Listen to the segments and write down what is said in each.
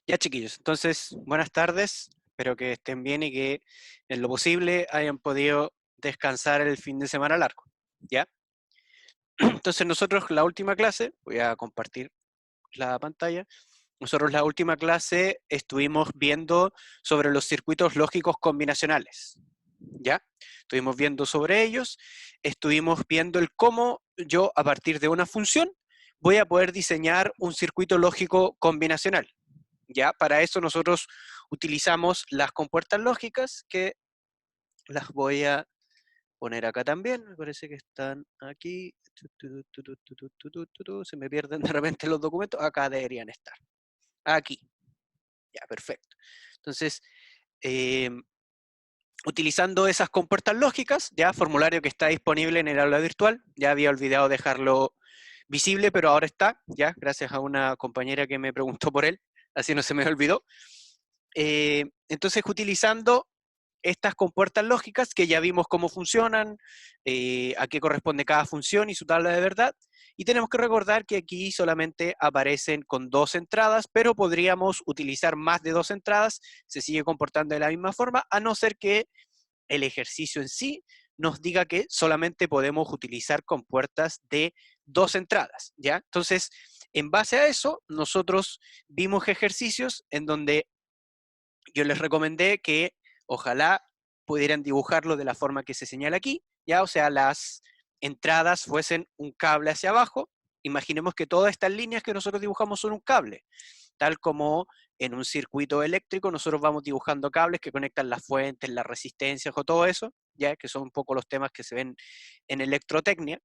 Ya, chiquillos, entonces, buenas tardes. Espero que estén bien y que en lo posible hayan podido descansar el fin de semana largo. ¿Ya? Entonces nosotros la última clase, voy a compartir la pantalla, nosotros la última clase estuvimos viendo sobre los circuitos lógicos combinacionales. ¿Ya? Estuvimos viendo sobre ellos, estuvimos viendo el cómo yo a partir de una función voy a poder diseñar un circuito lógico combinacional. ¿Ya? Para eso nosotros utilizamos las compuertas lógicas, que las voy a poner acá también, me parece que están aquí. Se me pierden de repente los documentos, acá deberían estar. Aquí, ya, perfecto. Entonces, eh, utilizando esas compuertas lógicas, ya, formulario que está disponible en el aula virtual, ya había olvidado dejarlo visible, pero ahora está, ya, gracias a una compañera que me preguntó por él, así no se me olvidó. Entonces, utilizando estas compuertas lógicas que ya vimos cómo funcionan, a qué corresponde cada función y su tabla de verdad, y tenemos que recordar que aquí solamente aparecen con dos entradas, pero podríamos utilizar más de dos entradas, se sigue comportando de la misma forma, a no ser que el ejercicio en sí nos diga que solamente podemos utilizar compuertas de dos entradas, ¿ya? Entonces, en base a eso, nosotros vimos ejercicios en donde yo les recomendé que ojalá pudieran dibujarlo de la forma que se señala aquí, ya, o sea, las entradas fuesen un cable hacia abajo. Imaginemos que todas estas líneas que nosotros dibujamos son un cable, tal como en un circuito eléctrico nosotros vamos dibujando cables que conectan las fuentes, las resistencias o todo eso, ya que son un poco los temas que se ven en electrotecnia.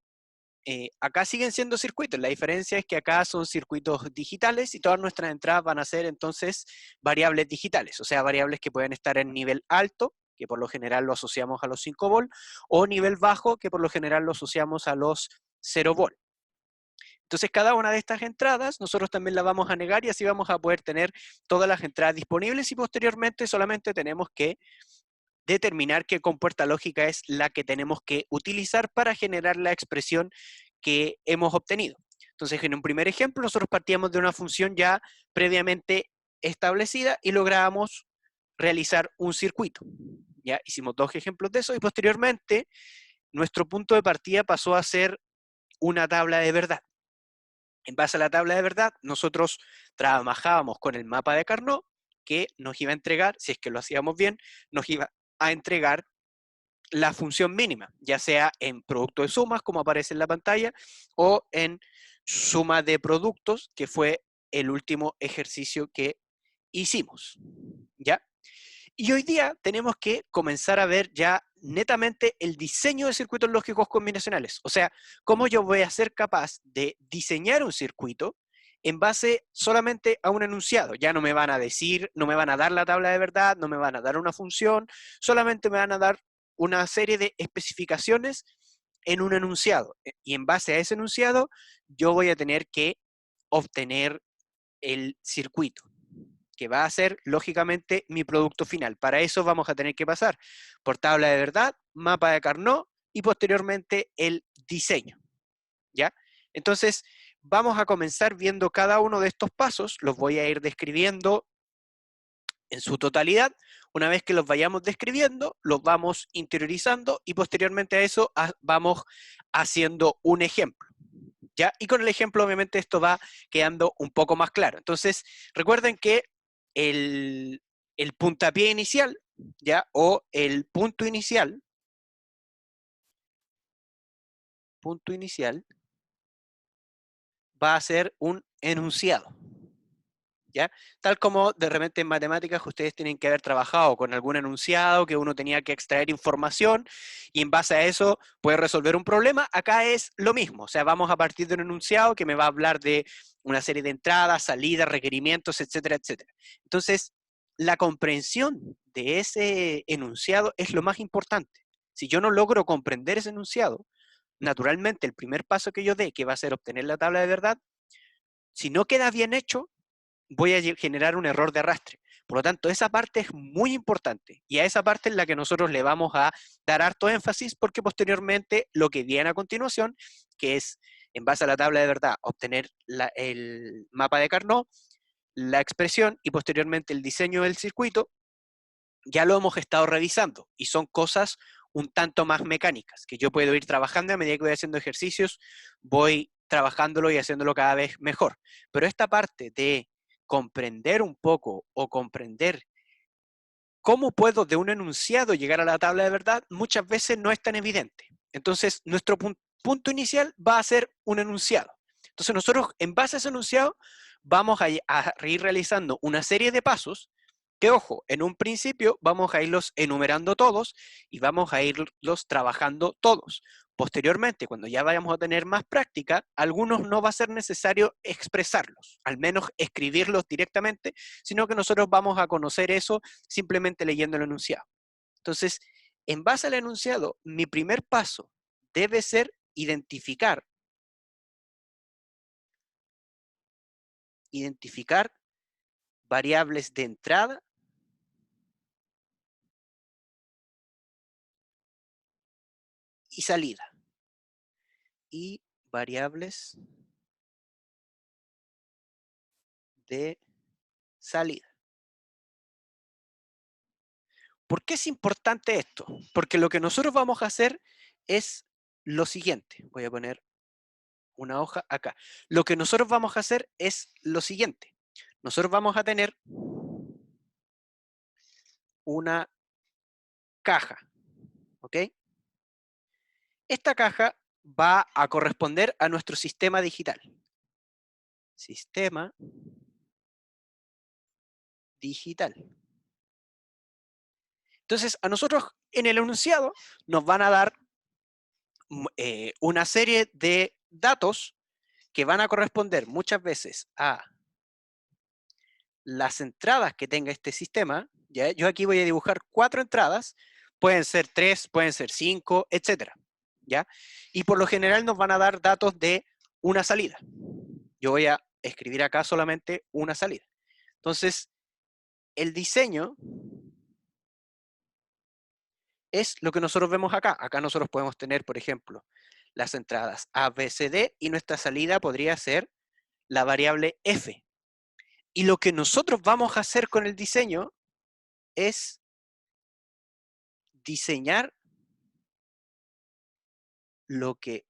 Acá siguen siendo circuitos, la diferencia es que acá son circuitos digitales y todas nuestras entradas van a ser entonces variables digitales, o sea, variables que pueden estar en nivel alto, que por lo general lo asociamos a los 5 volt, o nivel bajo, que por lo general lo asociamos a los 0 volt. Entonces, cada una de estas entradas nosotros también la vamos a negar y así vamos a poder tener todas las entradas disponibles y posteriormente solamente tenemos que determinar qué compuerta lógica es la que tenemos que utilizar para generar la expresión que hemos obtenido. Entonces, en un primer ejemplo, nosotros partíamos de una función ya previamente establecida y lográbamos realizar un circuito. Ya hicimos dos ejemplos de eso y posteriormente nuestro punto de partida pasó a ser una tabla de verdad. En base a la tabla de verdad, nosotros trabajábamos con el mapa de Carnot que nos iba a entregar, si es que lo hacíamos bien, nos iba a entregar la función mínima, ya sea en producto de sumas, como aparece en la pantalla, o en suma de productos, que fue el último ejercicio que hicimos. ¿Ya? Y hoy día tenemos que comenzar a ver ya netamente el diseño de circuitos lógicos combinacionales. O sea, cómo yo voy a ser capaz de diseñar un circuito en base solamente a un enunciado. Ya no me van a decir, no me van a dar la tabla de verdad, no me van a dar una función, solamente me van a dar una serie de especificaciones en un enunciado. Y en base a ese enunciado, yo voy a tener que obtener el circuito, que va a ser lógicamente mi producto final. Para eso vamos a tener que pasar por tabla de verdad, mapa de Carnot y posteriormente el diseño, ¿ya? Entonces, vamos a comenzar viendo cada uno de estos pasos, los voy a ir describiendo en su totalidad. Una vez que los vayamos describiendo, los vamos interiorizando y posteriormente a eso vamos haciendo un ejemplo. ¿Ya? Y con el ejemplo, obviamente, esto va quedando un poco más claro. Entonces, recuerden que el, el puntapié inicial, ¿ya? O el punto inicial va a ser un enunciado. ¿Ya? Tal como de repente en matemáticas ustedes tienen que haber trabajado con algún enunciado que uno tenía que extraer información y en base a eso puede resolver un problema, acá es lo mismo, o sea, vamos a partir de un enunciado que me va a hablar de una serie de entradas, salidas, requerimientos, etcétera, etcétera. Entonces, la comprensión de ese enunciado es lo más importante. Si yo no logro comprender ese enunciado, naturalmente el primer paso que yo dé, que va a ser obtener la tabla de verdad, si no queda bien hecho, voy a generar un error de arrastre. Por lo tanto, esa parte es muy importante y a esa parte es la que nosotros le vamos a dar harto énfasis porque posteriormente lo que viene a continuación, que es en base a la tabla de verdad obtener el mapa de Carnot, la expresión y posteriormente el diseño del circuito, ya lo hemos estado revisando y son cosas un tanto más mecánicas, que yo puedo ir trabajando a medida que voy haciendo ejercicios, voy trabajándolo y haciéndolo cada vez mejor. Pero esta parte de comprender un poco o comprender cómo puedo de un enunciado llegar a la tabla de verdad, muchas veces no es tan evidente. Entonces, nuestro punto inicial va a ser un enunciado. Entonces, nosotros, en base a ese enunciado, vamos a ir realizando una serie de pasos que, ojo, en un principio vamos a irlos enumerando todos y vamos a irlos trabajando todos. Posteriormente, cuando ya vayamos a tener más práctica, algunos no va a ser necesario expresarlos, al menos escribirlos directamente, sino que nosotros vamos a conocer eso simplemente leyendo el enunciado. Entonces, en base al enunciado, mi primer paso debe ser identificar variables de entrada y salida. Y variables de salida. ¿Por qué es importante esto? Porque lo que nosotros vamos a hacer es lo siguiente. Voy a poner una hoja acá. Lo que nosotros vamos a hacer es lo siguiente. Nosotros vamos a tener una caja, ¿ok? Esta caja va a corresponder a nuestro sistema digital. Sistema digital. Entonces, a nosotros en el enunciado nos van a dar una serie de datos que van a corresponder muchas veces a las entradas que tenga este sistema. ¿Ya? Yo aquí voy a dibujar 4 entradas, pueden ser 3, pueden ser 5, etcétera, ¿ya? Y por lo general nos van a dar datos de una salida. Yo voy a escribir acá solamente una salida. Entonces, el diseño es lo que nosotros vemos acá. Acá nosotros podemos tener, por ejemplo, las entradas A, B, C, D, y nuestra salida podría ser la variable F. Y lo que nosotros vamos a hacer con el diseño es diseñar lo que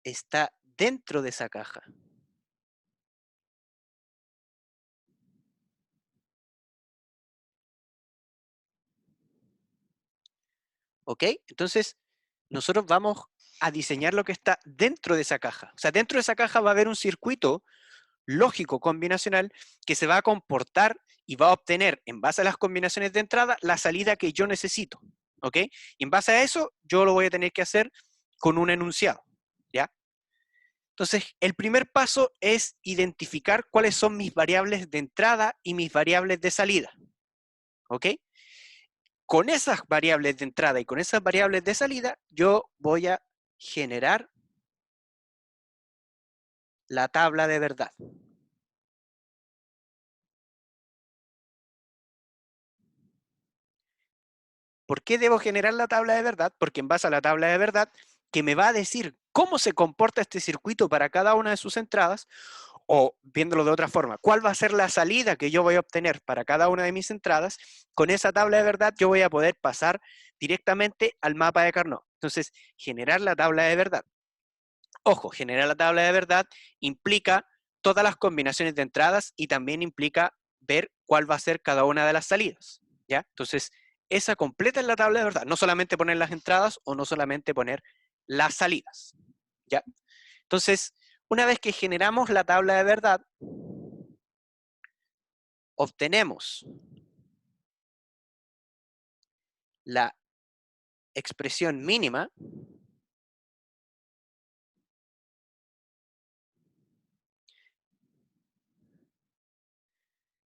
está dentro de esa caja. ¿Ok? Entonces, nosotros vamos a diseñar lo que está dentro de esa caja. O sea, dentro de esa caja va a haber un circuito lógico combinacional que se va a comportar y va a obtener, en base a las combinaciones de entrada, la salida que yo necesito. ¿Ok? Y en base a eso, yo lo voy a tener que hacer con un enunciado. ¿Ya? Entonces, el primer paso es identificar cuáles son mis variables de entrada y mis variables de salida. ¿Ok? Con esas variables de entrada y con esas variables de salida, yo voy a generar la tabla de verdad. ¿Por qué debo generar la tabla de verdad? Porque en base a la tabla de verdad, que me va a decir cómo se comporta este circuito para cada una de sus entradas, o viéndolo de otra forma, cuál va a ser la salida que yo voy a obtener para cada una de mis entradas, con esa tabla de verdad yo voy a poder pasar directamente al mapa de Carnot. Entonces, generar la tabla de verdad. Ojo, generar la tabla de verdad implica todas las combinaciones de entradas y también implica ver cuál va a ser cada una de las salidas, ¿ya? Entonces, esa completa es la tabla de verdad, no solamente poner las entradas o no solamente poner las salidas, ¿ya? Entonces, una vez que generamos la tabla de verdad, obtenemos la expresión mínima,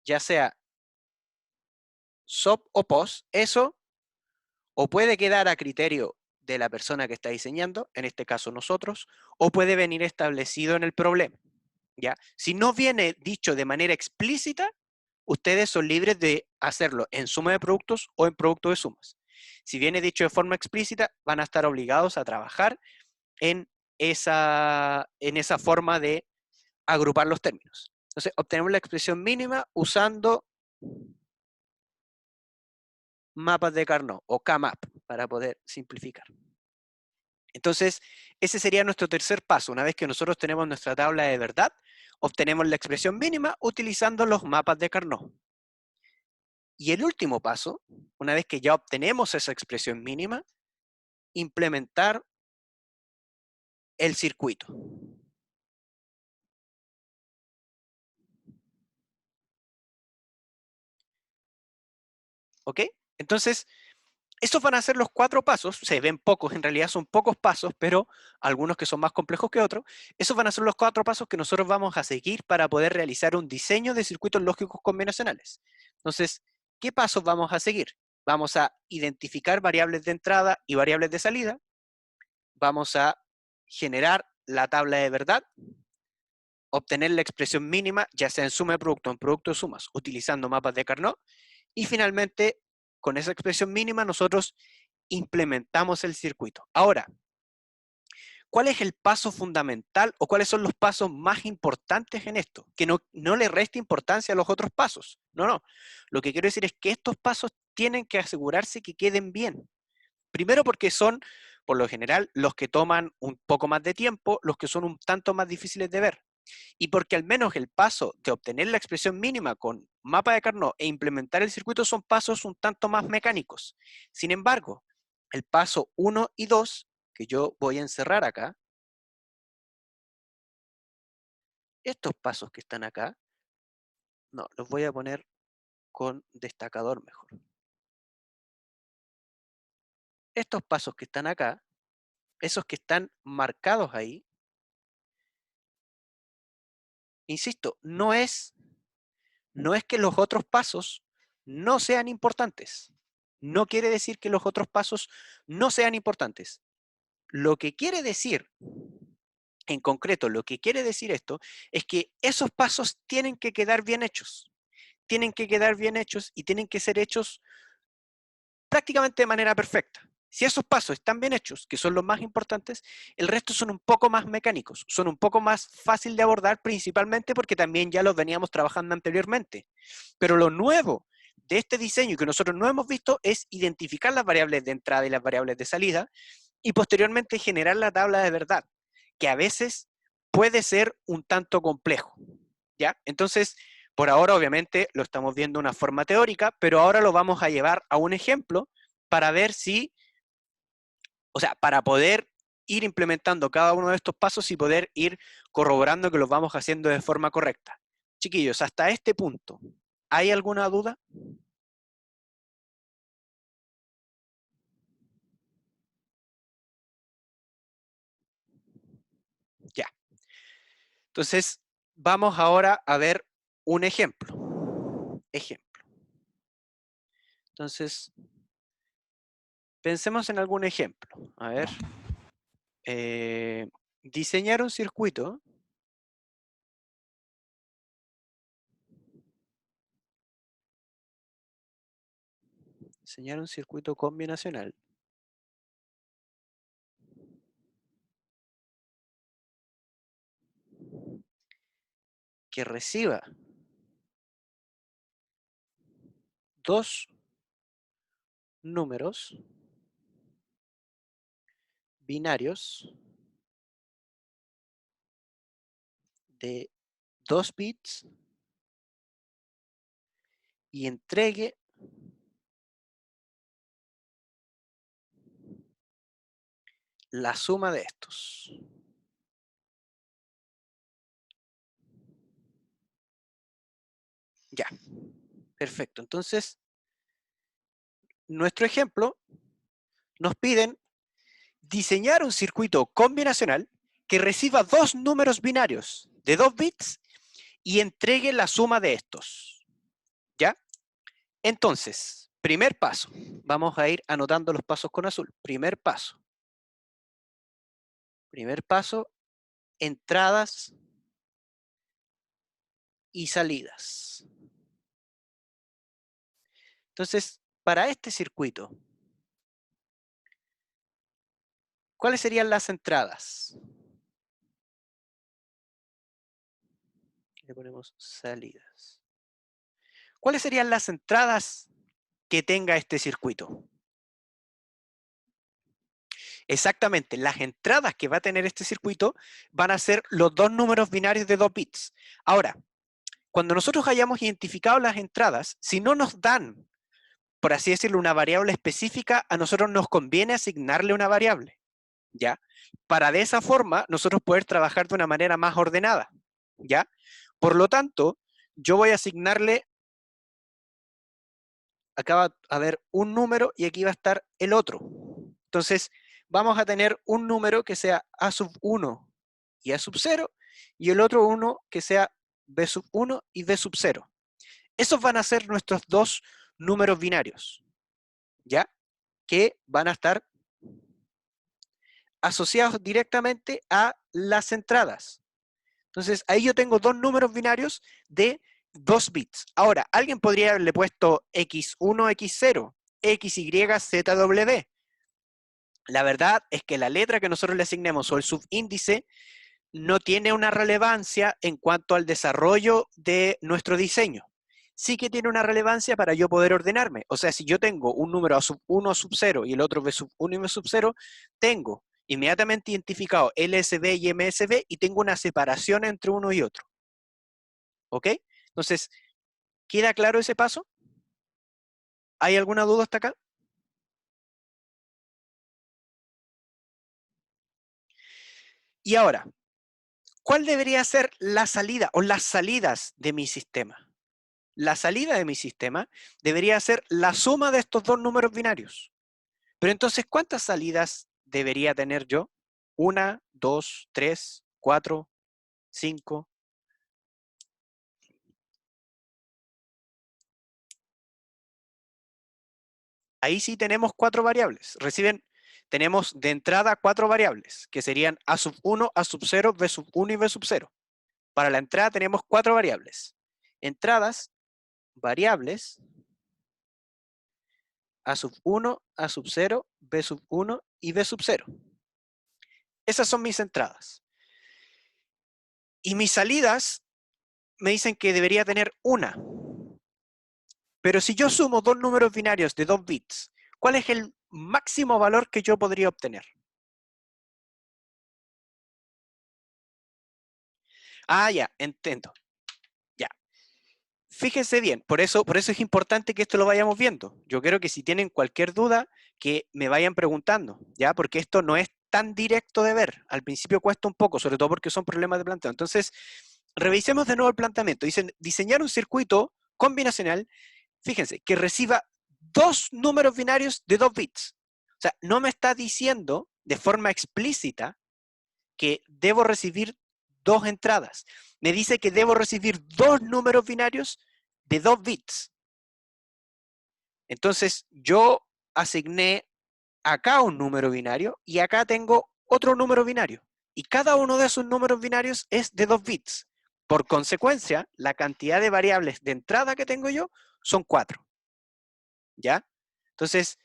ya sea SOP o POS, eso o puede quedar a criterio de la persona que está diseñando, en este caso nosotros, o puede venir establecido en el problema, ¿ya? Si no viene dicho de manera explícita, ustedes son libres de hacerlo en suma de productos o en producto de sumas. Si viene dicho de forma explícita, van a estar obligados a trabajar en esa forma de agrupar los términos. Entonces, obtenemos la expresión mínima usando mapas de Carnot, o K-map, para poder simplificar. Entonces, ese sería nuestro tercer paso. Una vez que nosotros tenemos nuestra tabla de verdad, obtenemos la expresión mínima utilizando los mapas de Carnot. Y el último paso, una vez que ya obtenemos esa expresión mínima, implementar el circuito. ¿Ok? Entonces, estos van a ser los 4 pasos, se ven pocos, en realidad son pocos pasos, pero algunos que son más complejos que otros. Esos van a ser los 4 pasos que nosotros vamos a seguir para poder realizar un diseño de circuitos lógicos combinacionales. Entonces, ¿qué pasos vamos a seguir? Vamos a identificar variables de entrada y variables de salida. Vamos a generar la tabla de verdad, obtener la expresión mínima, ya sea en suma de producto o en producto de sumas, utilizando mapas de Carnot. Y finalmente, con esa expresión mínima, nosotros implementamos el circuito. Ahora, ¿cuál es el paso fundamental o cuáles son los pasos más importantes en esto? Que no le reste importancia a los otros pasos. No, no. Lo que quiero decir es que estos pasos tienen que asegurarse que queden bien. Primero porque son, por lo general, los que toman un poco más de tiempo, los que son un tanto más difíciles de ver. Y porque al menos el paso de obtener la expresión mínima con mapa de Carnot e implementar el circuito son pasos un tanto más mecánicos. Sin embargo, el paso 1 y 2, que yo voy a encerrar acá, estos pasos que están acá, no, los voy a poner con destacador mejor. Estos pasos que están acá, esos que están marcados ahí, insisto, no es que los otros pasos no sean importantes. No quiere decir que los otros pasos no sean importantes. Lo que quiere decir, en concreto, lo que quiere decir esto, es que esos pasos tienen que quedar bien hechos. Tienen que quedar bien hechos y tienen que ser hechos prácticamente de manera perfecta. Si esos pasos están bien hechos, que son los más importantes, el resto son un poco más mecánicos, son un poco más fácil de abordar, principalmente porque también ya los veníamos trabajando anteriormente. Pero lo nuevo de este diseño que nosotros no hemos visto es identificar las variables de entrada y las variables de salida y posteriormente generar la tabla de verdad, que a veces puede ser un tanto complejo. ¿Ya? Entonces, por ahora obviamente lo estamos viendo de una forma teórica, pero ahora lo vamos a llevar a un ejemplo para ver si, o sea, para poder ir implementando cada uno de estos pasos y poder ir corroborando que los vamos haciendo de forma correcta. Chiquillos, hasta este punto, ¿hay alguna duda? Ya. Entonces, vamos ahora a ver un ejemplo. Ejemplo. Entonces, pensemos en algún ejemplo. A ver. Diseñar un circuito combinacional que reciba dos números binarios de 2 bits y entregue la suma de estos. Ya, perfecto. Entonces, nuestro ejemplo nos piden diseñar un circuito combinacional que reciba dos números binarios de 2 bits y entregue la suma de estos. ¿Ya? Entonces, primer paso. Vamos a ir anotando los pasos con azul. Primer paso. Primer paso, entradas y salidas. Entonces, para este circuito, ¿cuáles serían las entradas? le ponemos salidas. ¿Cuáles serían las entradas que tenga este circuito? Exactamente, las entradas que va a tener este circuito van a ser los dos números binarios de 2 bits. Ahora, cuando nosotros hayamos identificado las entradas, si no nos dan, por así decirlo, una variable específica, a nosotros nos conviene asignarle una variable, ¿ya? Para de esa forma nosotros poder trabajar de una manera más ordenada, ¿ya? Por lo tanto, yo voy a asignarle, acá va a haber un número y aquí va a estar el otro. Entonces, vamos a tener un número que sea A sub 1 y A sub 0, y el otro uno que sea B sub 1 y B sub 0. Esos van a ser nuestros dos números binarios, ¿ya? Que van a estar asociados directamente a las entradas. Entonces, ahí yo tengo dos números binarios de 2 bits. Ahora, alguien podría haberle puesto x1, x0, xy, zw. La verdad es que la letra que nosotros le asignemos o el subíndice no tiene una relevancia en cuanto al desarrollo de nuestro diseño. Sí que tiene una relevancia para yo poder ordenarme. O sea, si yo tengo un número a sub 1 sub 0 y el otro b sub 1 y b sub 0, tengo inmediatamente identificado LSB y MSB y tengo una separación entre uno y otro. ¿Ok? Entonces, ¿queda claro ese paso? ¿Hay alguna duda hasta acá? Y ahora, ¿cuál debería ser la salida o las salidas de mi sistema? La salida de mi sistema debería ser la suma de estos dos números binarios. Pero entonces, ¿cuántas salidas debería tener yo? Una, dos, tres, cuatro, cinco. Ahí sí tenemos cuatro variables. Tenemos de entrada cuatro variables, que serían A sub 1, A sub 0, B sub 1 y B sub 0. Para la entrada tenemos cuatro variables. Entradas, variables, A sub 1, A sub 0, B sub 1 y B sub 0. Esas son mis entradas. Y mis salidas me dicen que debería tener una. Pero si yo sumo dos números binarios de 2 bits, ¿cuál es el máximo valor que yo podría obtener? Ah, ya, entiendo. Ya. Fíjense bien, por eso es importante que esto lo vayamos viendo. Yo quiero que si tienen cualquier duda, que me vayan preguntando, ¿ya? Porque esto no es tan directo de ver. Al principio cuesta un poco, sobre todo porque son problemas de planteo. Entonces, revisemos de nuevo el planteamiento. Dicen, diseñar un circuito combinacional, fíjense, que reciba dos números binarios de 2 bits. O sea, no me está diciendo de forma explícita que debo recibir dos entradas. Me dice que debo recibir dos números binarios de 2 bits. Entonces, yo asigné acá un número binario y acá tengo otro número binario. Y cada uno de esos números binarios es de 2 bits. Por consecuencia, la cantidad de variables de entrada que tengo yo son 4. ¿Ya? Entonces,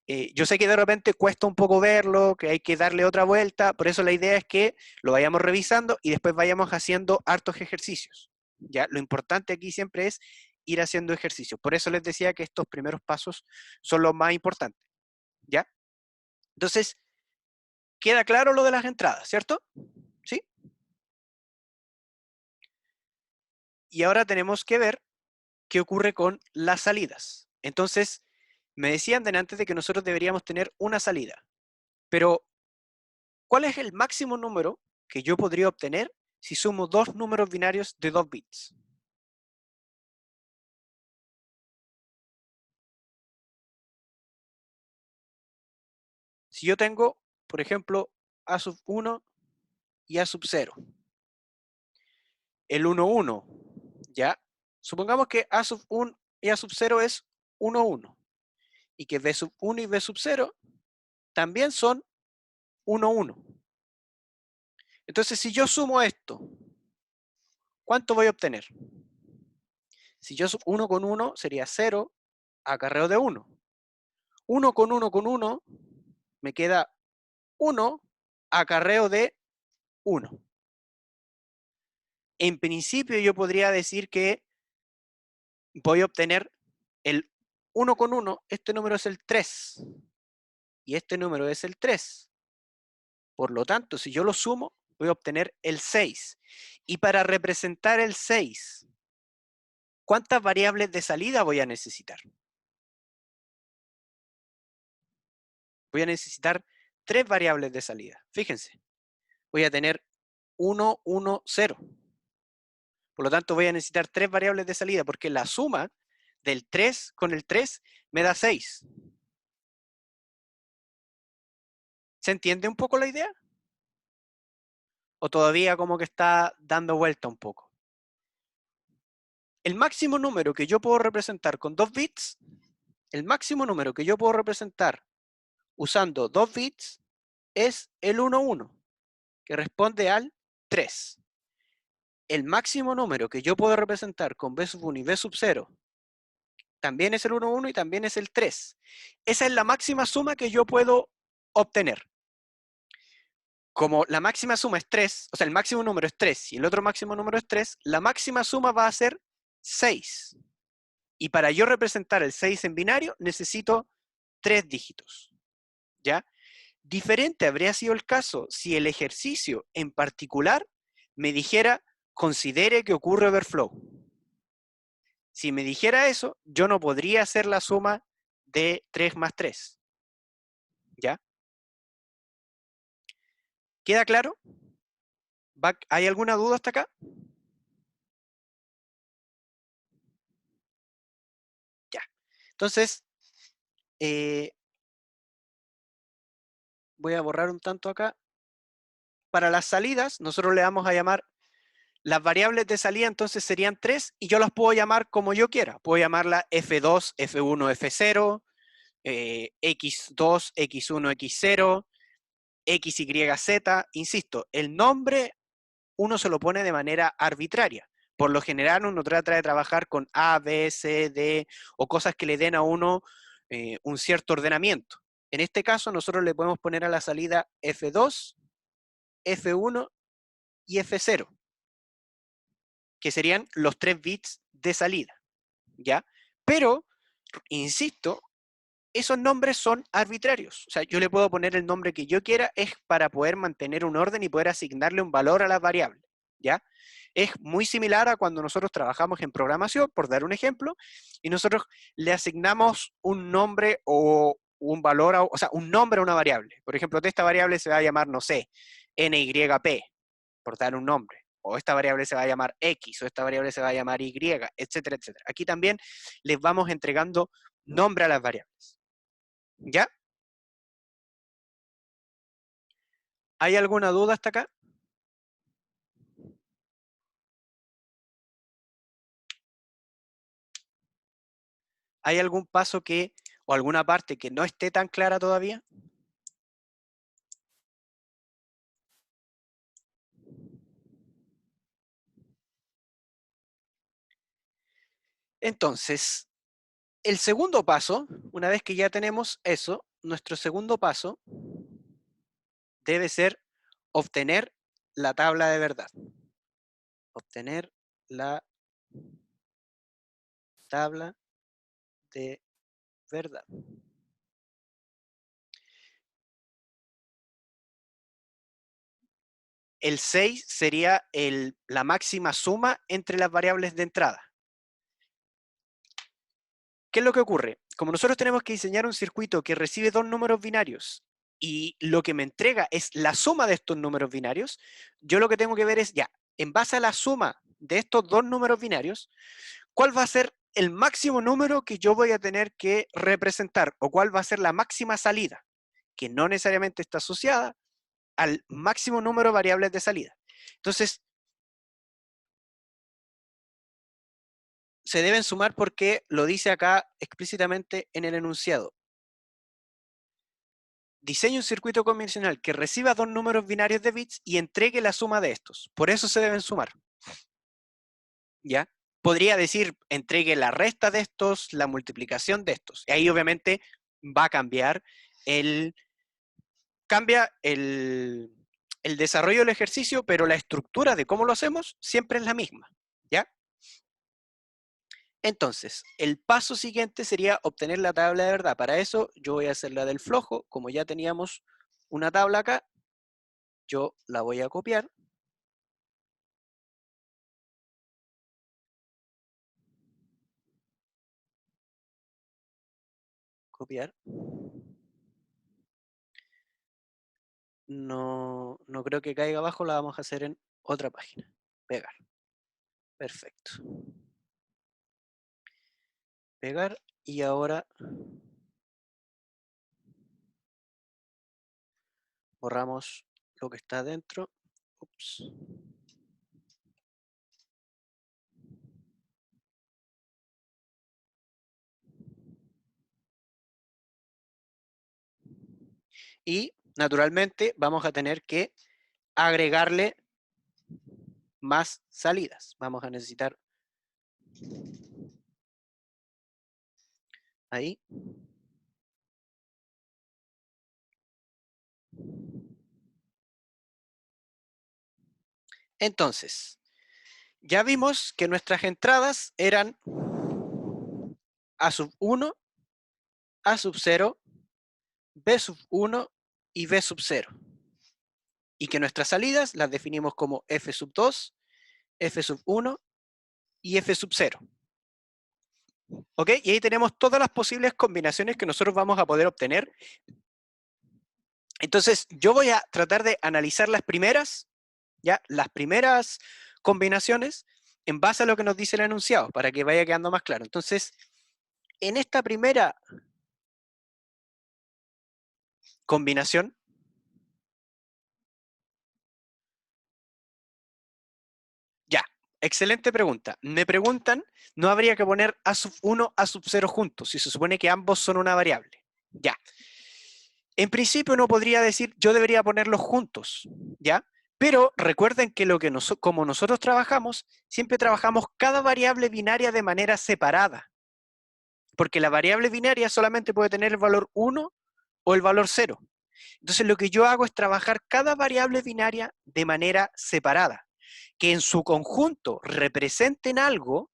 yo sé que de repente cuesta un poco verlo, que hay que darle otra vuelta, por eso la idea es que lo vayamos revisando y después vayamos haciendo hartos ejercicios. ¿Ya? Lo importante aquí siempre es ir haciendo ejercicios. Por eso les decía que estos primeros pasos son los más importantes. ¿Ya? Entonces, queda claro lo de las entradas, ¿cierto? ¿Sí? Y ahora tenemos que ver qué ocurre con las salidas. Entonces, me decían antes de que nosotros deberíamos tener una salida, pero ¿cuál es el máximo número que yo podría obtener si sumo dos números binarios de 2 bits? Si yo tengo, por ejemplo, A sub 1 y A sub 0, el 1, 1, ¿ya? Supongamos que A sub 1 y A sub 0 es 1, 1, y que B sub 1 y B sub 0 también son 1, 1. Entonces, si yo sumo esto, ¿cuánto voy a obtener? Si yo sumo 1 con 1 sería 0 acarreo de 1. 1 con 1 con 1 me queda 1 acarreo de 1. en principio yo podría decir que voy a obtener el 1 con 1, este número es el 3, y este número es el 3. Por lo tanto, si yo lo sumo, voy a obtener el 6. Y para representar el 6, ¿cuántas variables de salida voy a necesitar? Voy a necesitar 3 variables de salida. Fíjense, voy a tener 1, 1, 0. Por lo tanto, voy a necesitar 3 variables de salida, porque la suma del 3 con el 3 me da 6. ¿Se entiende un poco la idea? ¿O todavía como que está dando vuelta un poco? El máximo número que yo puedo representar con 2 bits, el máximo número que yo puedo representar usando 2 bits es el 1, 1, que responde al 3. El máximo número que yo puedo representar con b sub 1 y b sub 0 también es el 1, 1 y también es el 3. Esa es la máxima suma que yo puedo obtener. Como la máxima suma es 3, o sea, el máximo número es 3 y el otro máximo número es 3, la máxima suma va a ser 6. Y para yo representar el 6 en binario, necesito 3 dígitos. ¿Ya? Diferente habría sido el caso si el ejercicio en particular me dijera, considere que ocurre overflow. Si me dijera eso, yo no podría hacer la suma de 3 más 3. ¿Ya? ¿Queda claro? ¿Hay alguna duda hasta acá? Ya. Entonces, eh, voy a borrar un tanto acá. Para las salidas, nosotros le vamos a llamar las variables de salida, entonces serían 3 y yo las puedo llamar como yo quiera. Puedo llamarla F2, F1, F0, X2, X1, X0, XYZ. Insisto, el nombre uno se lo pone de manera arbitraria. Por lo general uno trata de trabajar con A, B, C, D o cosas que le den a uno un cierto ordenamiento. En este caso nosotros le podemos poner a la salida F2, F1 y F0, que serían los 3 bits de salida, ¿ya? Pero, insisto, esos nombres son arbitrarios. O sea, yo le puedo poner el nombre que yo quiera, es para poder mantener un orden y poder asignarle un valor a las variables, ¿ya? Es muy similar a cuando nosotros trabajamos en programación, por dar un ejemplo, y nosotros le asignamos un nombre o un valor, o sea, un nombre a una variable. Por ejemplo, de esta variable se va a llamar, no sé, NYP, por dar un nombre. O esta variable se va a llamar X, o esta variable se va a llamar Y, etcétera, etcétera. Aquí también les vamos entregando nombre a las variables. ¿Ya? ¿Hay alguna duda hasta acá? ¿Hay algún paso o alguna parte que no esté tan clara todavía? Entonces, el segundo paso, una vez que ya tenemos eso, nuestro segundo paso debe ser obtener la tabla de verdad. Obtener la tabla de verdad. El 6 sería la máxima suma entre las variables de entrada. ¿Qué es lo que ocurre? Como nosotros tenemos que diseñar un circuito que recibe 2 números binarios y lo que me entrega es la suma de estos números binarios, yo lo que tengo que ver es, ya, en base a la suma de estos 2 números binarios, ¿cuál va a ser el máximo número que yo voy a tener que representar? ¿O cuál va a ser la máxima salida? Que no necesariamente está asociada al máximo número de variables de salida. Entonces, se deben sumar porque lo dice acá explícitamente en el enunciado. Diseñe un circuito convencional que reciba 2 números binarios de bits y entregue la suma de estos. Por eso se deben sumar. ¿Ya? Podría decir, entregue la resta de estos, la multiplicación de estos. Y ahí obviamente va a cambiar cambia el desarrollo del ejercicio, pero la estructura de cómo lo hacemos siempre es la misma, ¿ya? Entonces, el paso siguiente sería obtener la tabla de verdad. Para eso, yo voy a hacer la del flojo. Como ya teníamos una tabla acá, yo la voy a copiar. Copiar. No, no creo que caiga abajo, la vamos a hacer en otra página. Pegar. Perfecto. Pegar y ahora borramos lo que está dentro. Ups. Y naturalmente vamos a tener que agregarle más salidas. Vamos a necesitar ahí. Entonces, ya vimos que nuestras entradas eran A sub 1, A sub 0, B sub 1 y B sub 0. Y que nuestras salidas las definimos como F sub 2, F sub 1 y F sub 0. ¿Ok? Y ahí tenemos todas las posibles combinaciones que nosotros vamos a poder obtener. Entonces, yo voy a tratar de analizar las primeras, ¿ya? Las primeras combinaciones en base a lo que nos dice el enunciado, para que vaya quedando más claro. Entonces, en esta primera combinación, ya, excelente pregunta. Me preguntan, ¿no habría que poner A sub 1, A sub 0 juntos, si se supone que ambos son una variable? Ya. En principio uno podría decir, yo debería ponerlos juntos, ¿ya? Pero recuerden que como nosotros trabajamos, siempre trabajamos cada variable binaria de manera separada, porque la variable binaria solamente puede tener el valor 1 o el valor 0. Entonces lo que yo hago es trabajar cada variable binaria de manera separada, que en su conjunto representen algo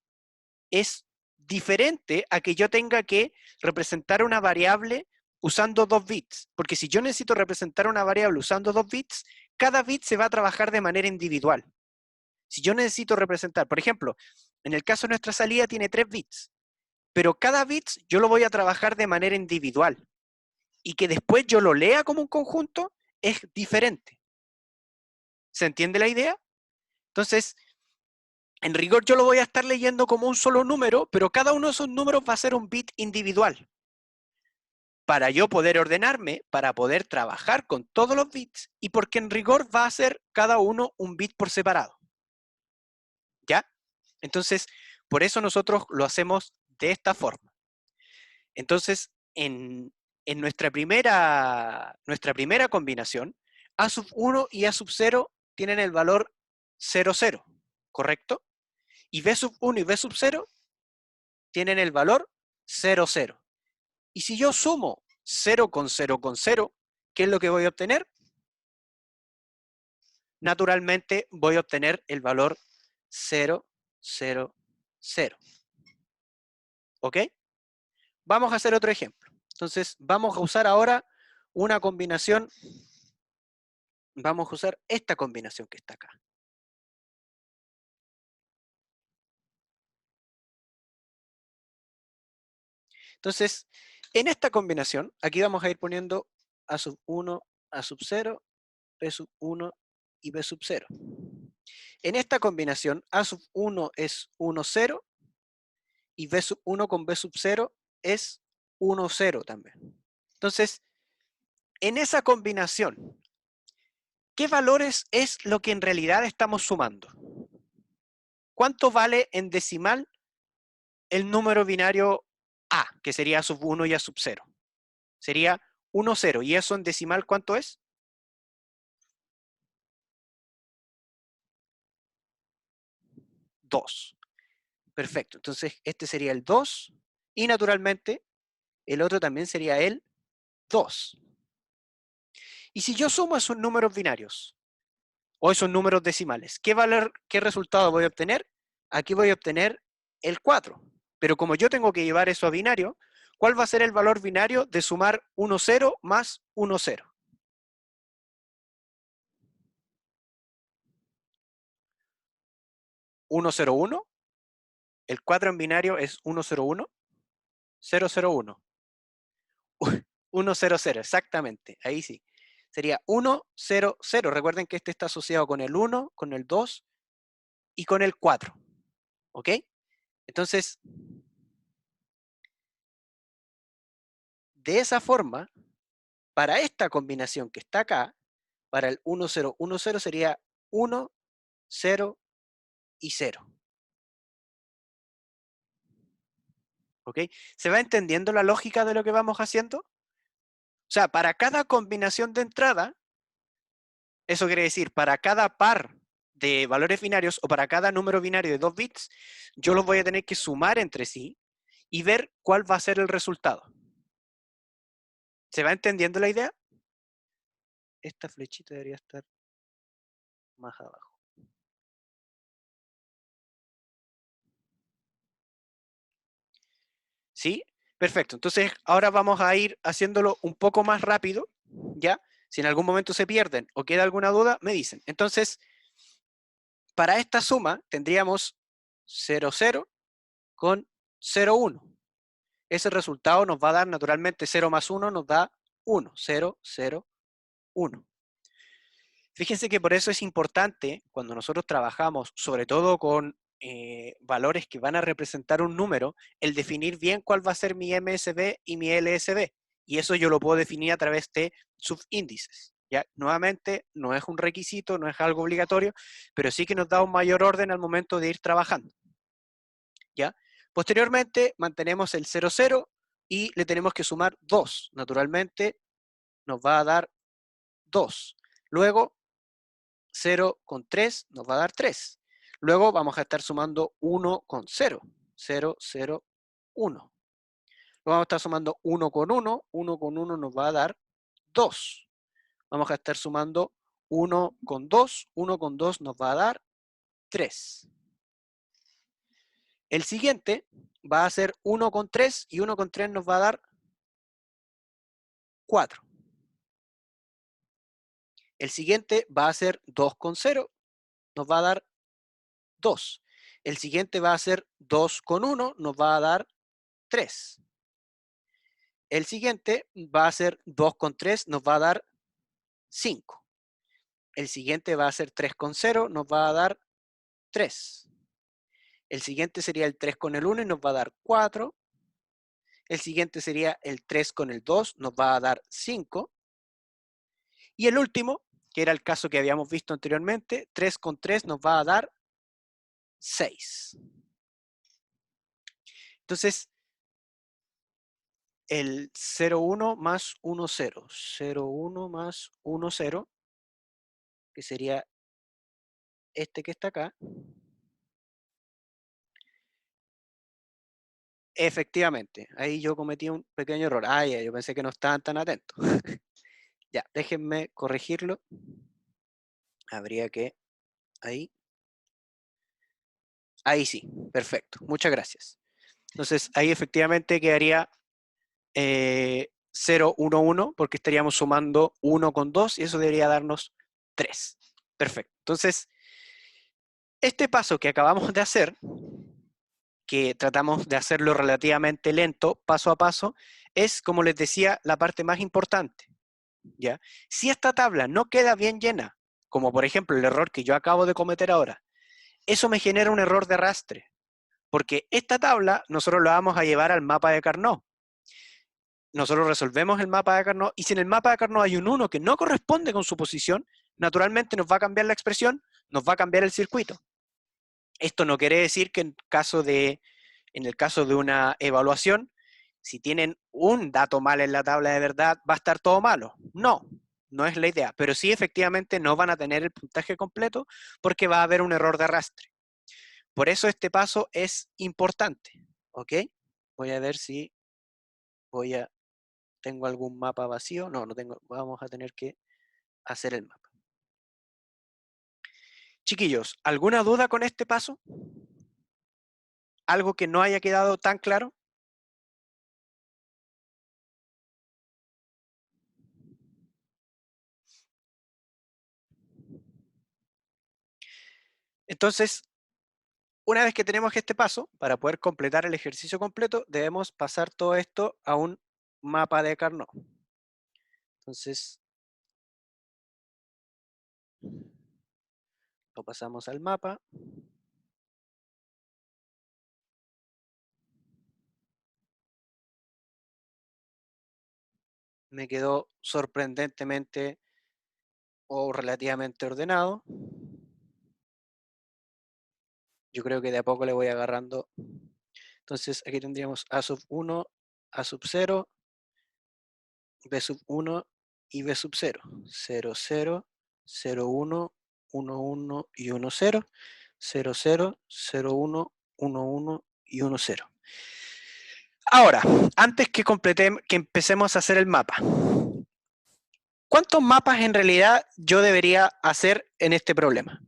es diferente a que yo tenga que representar una variable usando 2 bits, porque si yo necesito representar una variable usando 2 bits, cada bit se va a trabajar de manera individual. Si yo necesito representar, por ejemplo, en el caso de nuestra salida tiene 3 bits, pero cada bit yo lo voy a trabajar de manera individual, y que después yo lo lea como un conjunto es diferente. ¿Se entiende la idea? Entonces, en rigor yo lo voy a estar leyendo como un solo número, pero cada uno de esos números va a ser un bit individual. Para yo poder ordenarme, para poder trabajar con todos los bits, y porque en rigor va a ser cada uno un bit por separado. ¿Ya? Entonces, por eso nosotros lo hacemos de esta forma. Entonces, en nuestra primera combinación, A sub 1 y A sub 0 tienen el valor 0, 0, ¿correcto? Y B sub 1 y B sub 0 tienen el valor 0, 0. Y si yo sumo 0 con 0 con 0, ¿qué es lo que voy a obtener? Naturalmente voy a obtener el valor 0, 0, 0. ¿Ok? Vamos a hacer otro ejemplo. Entonces, vamos a usar ahora una combinación. Vamos a usar esta combinación que está acá. Entonces, en esta combinación, aquí vamos a ir poniendo A sub 1, A sub 0, B sub 1 y B sub 0. En esta combinación, A sub 1 es 1, 0 y B sub 1 con B sub 0 es 1, 0 también. Entonces, en esa combinación, ¿qué valores es lo que en realidad estamos sumando? ¿Cuánto vale en decimal el número binario A, que sería A sub 1 y A sub 0? Sería 1, 0. ¿Y eso en decimal cuánto es? 2. Perfecto. Entonces, este sería el 2 y naturalmente el otro también sería el 2. Y si yo sumo esos números binarios, o esos números decimales. ¿Qué valor, qué resultado voy a obtener? Aquí voy a obtener el 4. Pero como yo tengo que llevar eso a binario, ¿cuál va a ser el valor binario de sumar 1, 0 más 1, 0? 1, 0, 1. El 4 en binario es 1, 0, 1. 0, 0, 1. 1, 0, 0, exactamente. Ahí sí. Sería 1, 0, 0. Recuerden que este está asociado con el 1, con el 2 y con el 4. ¿Ok? Entonces, de esa forma, para esta combinación que está acá, para el 1, 0, 1, 0 sería 1, 0 y 0. ¿Ok? ¿Se va entendiendo la lógica de lo que vamos haciendo? O sea, para cada combinación de entrada, eso quiere decir, para cada par de valores binarios o para cada número binario de 2 bits, yo los voy a tener que sumar entre sí y ver cuál va a ser el resultado. ¿Se va entendiendo la idea? Esta flechita debería estar más abajo. ¿Sí? Perfecto. Entonces, ahora vamos a ir haciéndolo un poco más rápido, ¿ya? Si en algún momento se pierden o queda alguna duda, me dicen. Entonces, para esta suma tendríamos 0, 0 con 0, 1. Ese resultado nos va a dar naturalmente 0 más 1 nos da 1, 0, 0, 1. Fíjense que por eso es importante cuando nosotros trabajamos, sobre todo con valores que van a representar un número, el definir bien cuál va a ser mi MSB y mi LSB. Y eso yo lo puedo definir a través de subíndices. ¿Ya? Nuevamente, no es un requisito, no es algo obligatorio, pero sí que nos da un mayor orden al momento de ir trabajando. ¿Ya? Posteriormente, mantenemos el 0, 0 y le tenemos que sumar 2. Naturalmente, nos va a dar 2. Luego, 0 con 3 nos va a dar 3. Luego vamos a estar sumando 1 con 0. 0, 0, 1. Luego vamos a estar sumando 1 con 1. 1 con 1 nos va a dar 2. Vamos a estar sumando 1 con 2. 1 con 2 nos va a dar 3. El siguiente va a ser 1 con 3 y 1 con 3 nos va a dar 4. El siguiente va a ser 2 con 0, nos va a dar 2. El siguiente va a ser 2 con 1, nos va a dar 3. El siguiente va a ser 2 con 3, nos va a dar 5. El siguiente va a ser 3 con 0, nos va a dar 3. El siguiente sería el 3 con el 1 y nos va a dar 4. El siguiente sería el 3 con el 2, nos va a dar 5. Y el último, que era el caso que habíamos visto anteriormente, 3 con 3 nos va a dar 6. Entonces, el 0,1 más 1, 0. 0,1 más 1, 0, que sería este que está acá. Efectivamente, ahí yo cometí un pequeño error. Ah, ya, yo pensé que no estaban tan atentos. Ya, déjenme corregirlo. Habría que... Ahí. Ahí sí, perfecto. Muchas gracias. Entonces, ahí efectivamente quedaría 0, 1, 1, porque estaríamos sumando 1 con 2 y eso debería darnos 3. Perfecto. Entonces, este paso que acabamos de hacer, que tratamos de hacerlo relativamente lento, paso a paso, es, como les decía, la parte más importante. ¿Ya? Si esta tabla no queda bien llena, como por ejemplo el error que yo acabo de cometer ahora, eso me genera un error de arrastre, porque esta tabla nosotros la vamos a llevar al mapa de Carnot. Nosotros resolvemos el mapa de Carnot y si en el mapa de Carnot hay un 1 que no corresponde con su posición, naturalmente nos va a cambiar la expresión, nos va a cambiar el circuito. Esto no quiere decir que en el caso de una evaluación, si tienen un dato mal en la tabla de verdad, va a estar todo malo. No, no es la idea, pero sí efectivamente no van a tener el puntaje completo porque va a haber un error de arrastre. Por eso este paso es importante, ¿ok? Voy a ver si tengo algún mapa vacío. No, no tengo, vamos a tener que hacer el mapa. Chiquillos, ¿alguna duda con este paso? ¿Algo que no haya quedado tan claro? Entonces, una vez que tenemos este paso, para poder completar el ejercicio completo, debemos pasar todo esto a un mapa de Carnot. Entonces, lo pasamos al mapa. Me quedó sorprendentemente o relativamente ordenado. Yo creo que de a poco le voy agarrando. Entonces, aquí tendríamos A sub 1, A sub 0, B sub 1 y B sub 0. 0, 0, 0, 1, 1, 1 y 1, 0. 0, 0, 0, 1, 1, 1 y 1, 0. Ahora, antes que que empecemos a hacer el mapa, ¿cuántos mapas en realidad yo debería hacer en este problema?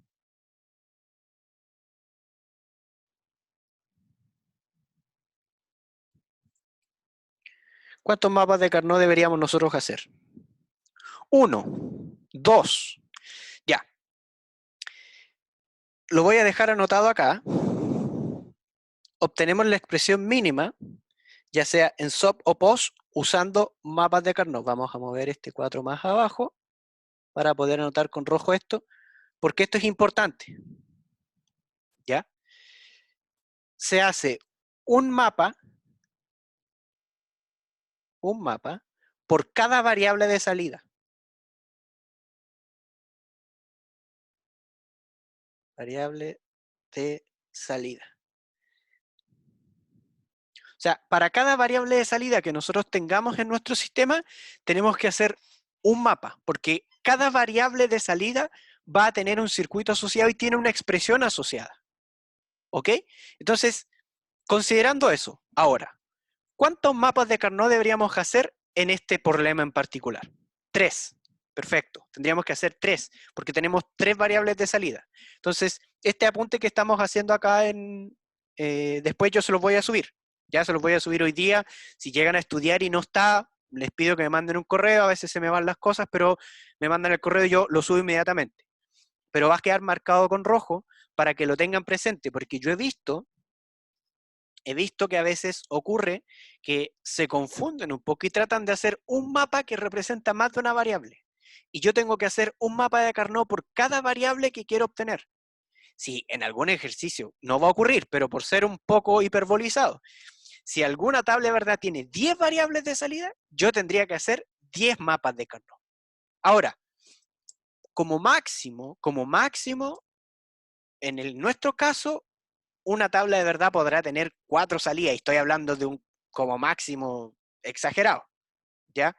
¿Cuántos mapas de Carnot deberíamos nosotros hacer? 1, 2, ya. Lo voy a dejar anotado acá. Obtenemos la expresión mínima, ya sea en SOP o POS, usando mapas de Carnot. Vamos a mover este 4 más abajo para poder anotar con rojo esto, porque esto es importante. ¿Ya? Se hace un mapa por cada variable de salida. Variable de salida. O sea, para cada variable de salida que nosotros tengamos en nuestro sistema, tenemos que hacer un mapa, porque cada variable de salida va a tener un circuito asociado y tiene una expresión asociada. ¿Ok? Entonces, considerando eso, ahora, ¿cuántos mapas de Carnot deberíamos hacer en este problema en particular? 3. Perfecto. Tendríamos que hacer 3, porque tenemos 3 variables de salida. Entonces, este apunte que estamos haciendo acá después yo se los voy a subir. Ya se los voy a subir hoy día. Si llegan a estudiar y no está, les pido que me manden un correo. A veces se me van las cosas, pero me mandan el correo y yo lo subo inmediatamente. Pero va a quedar marcado con rojo para que lo tengan presente, porque yo he visto que a veces ocurre que se confunden un poco y tratan de hacer un mapa que representa más de una variable. Y yo tengo que hacer un mapa de Carnot por cada variable que quiero obtener. Si en algún ejercicio no va a ocurrir, pero por ser un poco hiperbolizado, si alguna tabla de verdad tiene 10 variables de salida, yo tendría que hacer 10 mapas de Carnot. Ahora, como máximo, nuestro caso, una tabla de verdad podrá tener 4 salidas, y estoy hablando de un como máximo exagerado, ¿ya?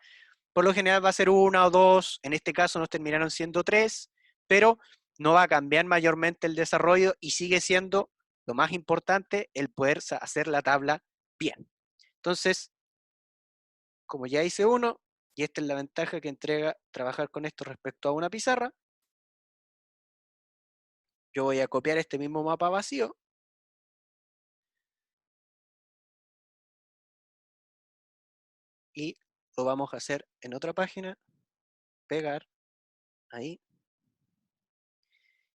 Por lo general va a ser una o dos, en este caso nos terminaron siendo 3, pero no va a cambiar mayormente el desarrollo y sigue siendo lo más importante el poder hacer la tabla bien. Entonces, como ya hice uno, y esta es la ventaja que entrega trabajar con esto respecto a una pizarra, yo voy a copiar este mismo mapa vacío y lo vamos a hacer en otra página, pegar ahí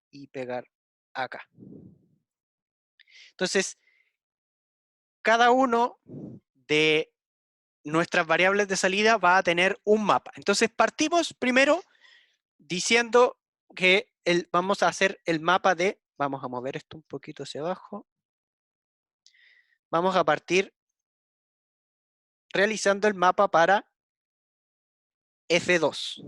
y pegar acá. Entonces, cada uno de nuestras variables de salida va a tener un mapa. Entonces, partimos primero diciendo que vamos a hacer el mapa vamos a mover esto un poquito hacia abajo, vamos a partir realizando el mapa para F2.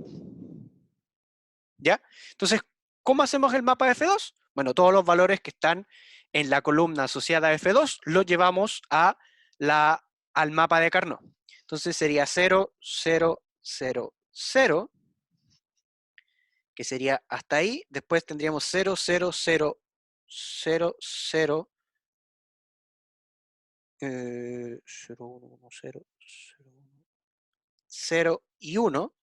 ¿Ya? Entonces, ¿cómo hacemos el mapa de F2? Bueno, todos los valores que están en la columna asociada a F2 los llevamos al mapa de Carnot. Entonces sería 0, 0, 0, 0, que sería hasta ahí. Después tendríamos 0, 0, 0, 0, 0, 0, 1, 1, 0, 0, 0 y 1.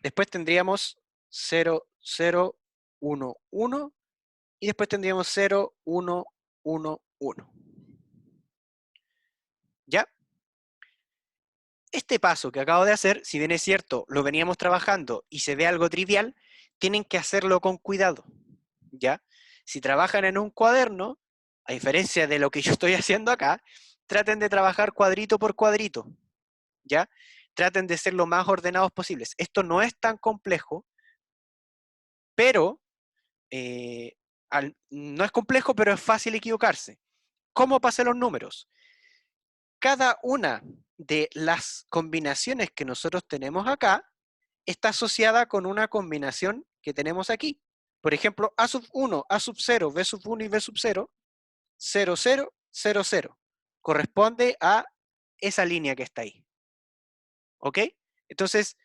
Después tendríamos 0, 0, 1, 1 y después tendríamos 0, 1, 1, 1. ¿Ya? Este paso que acabo de hacer, si bien es cierto, lo veníamos trabajando y se ve algo trivial, tienen que hacerlo con cuidado, ¿ya? Si trabajan en un cuaderno, a diferencia de lo que yo estoy haciendo acá, traten de trabajar cuadrito por cuadrito, ¿ya? Traten de ser lo más ordenados posibles. Esto no es tan complejo, pero no es complejo, pero es fácil equivocarse. ¿Cómo pasé los números? Cada una de las combinaciones que nosotros tenemos acá está asociada con una combinación que tenemos aquí. Por ejemplo, A sub 1, A sub 0, B sub 1 y B sub 0, 0, 0, 0, 0. Corresponde a esa línea que está ahí. ¿Ok? Entonces,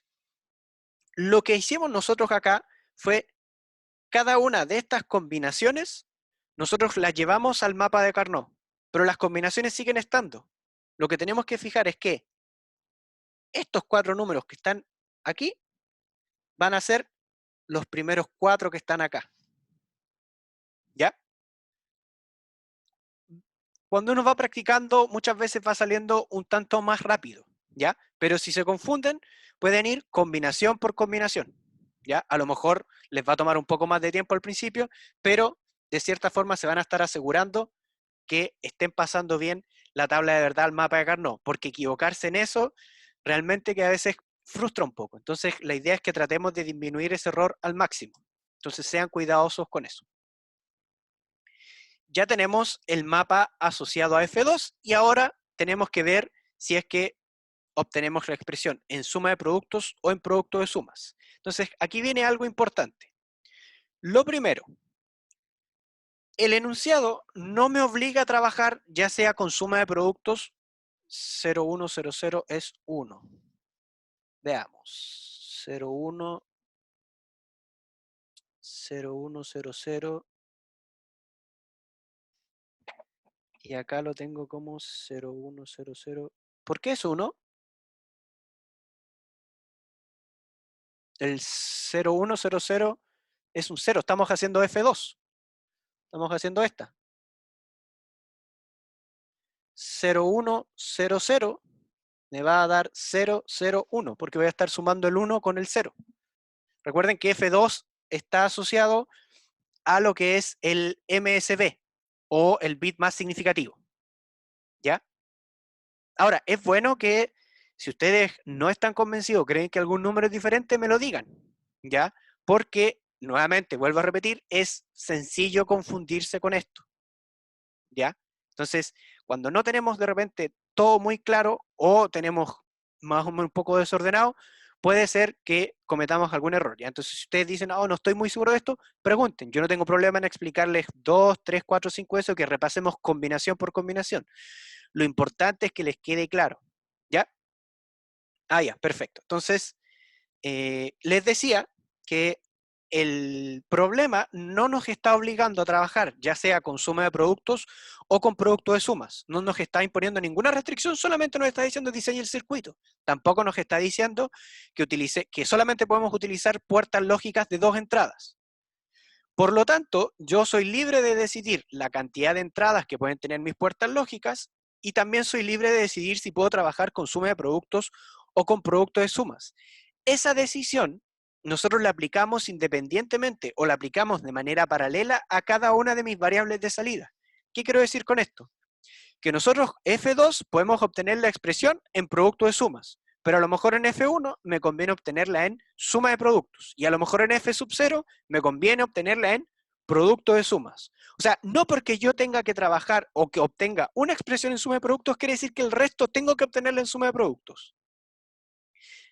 lo que hicimos nosotros acá fue cada una de estas combinaciones, nosotros las llevamos al mapa de Carnot, pero las combinaciones siguen estando. Lo que tenemos que fijar es que estos 4 números que están aquí van a ser los primeros 4 que están acá. ¿Ya? Cuando uno va practicando, muchas veces va saliendo un tanto más rápido, ¿ya? Pero si se confunden, pueden ir combinación por combinación, ¿ya? A lo mejor les va a tomar un poco más de tiempo al principio, pero de cierta forma se van a estar asegurando que estén pasando bien la tabla de verdad al mapa de Carnot, porque equivocarse en eso realmente que a veces frustra un poco. Entonces, la idea es que tratemos de disminuir ese error al máximo. Entonces, sean cuidadosos con eso. Ya tenemos el mapa asociado a F2 y ahora tenemos que ver si es que obtenemos la expresión en suma de productos o en producto de sumas. Entonces, aquí viene algo importante. Lo primero, el enunciado no me obliga a trabajar ya sea con suma de productos 0, 1, 0, 0 es 1. Veamos. 0, 1, 0, 1, 0, 0. Y acá lo tengo como 0, 1, 0, 0. ¿Por qué es 1? El 0, 1, 0, 0 es un 0. Estamos haciendo F2. Estamos haciendo esta. 0, 1, 0, 0 me va a dar 0, 0, 1, porque voy a estar sumando el 1 con el 0. Recuerden que F2 está asociado a lo que es el MSB, o el bit más significativo. ¿Ya? Ahora, es bueno que si ustedes no están convencidos, creen que algún número es diferente, me lo digan, ¿ya? Porque, nuevamente, vuelvo a repetir, es sencillo confundirse con esto, ¿ya? Entonces, cuando no tenemos de repente todo muy claro o tenemos más o menos un poco desordenado, puede ser que cometamos algún error, ¿ya? Entonces, si ustedes dicen, oh, no estoy muy seguro de esto, pregunten. Yo no tengo problema en explicarles 2, 3, 4, 5 eso, que repasemos combinación por combinación. Lo importante es que les quede claro, ¿ya? Ah, ya, perfecto. Entonces, les decía que el problema no nos está obligando a trabajar, ya sea con suma de productos o con producto de sumas. No nos está imponiendo ninguna restricción, solamente nos está diciendo diseñe el circuito. Tampoco nos está diciendo que solamente podemos utilizar puertas lógicas de 2 entradas. Por lo tanto, yo soy libre de decidir la cantidad de entradas que pueden tener mis puertas lógicas y también soy libre de decidir si puedo trabajar con suma de productos o con producto de sumas. Esa decisión nosotros la aplicamos independientemente o la aplicamos de manera paralela a cada una de mis variables de salida. ¿Qué quiero decir con esto? Que nosotros F2 podemos obtener la expresión en producto de sumas, pero a lo mejor en F1 me conviene obtenerla en suma de productos y a lo mejor en F sub 0 me conviene obtenerla en producto de sumas. O sea, no porque yo tenga que trabajar o que obtenga una expresión en suma de productos quiere decir que el resto tengo que obtenerla en suma de productos.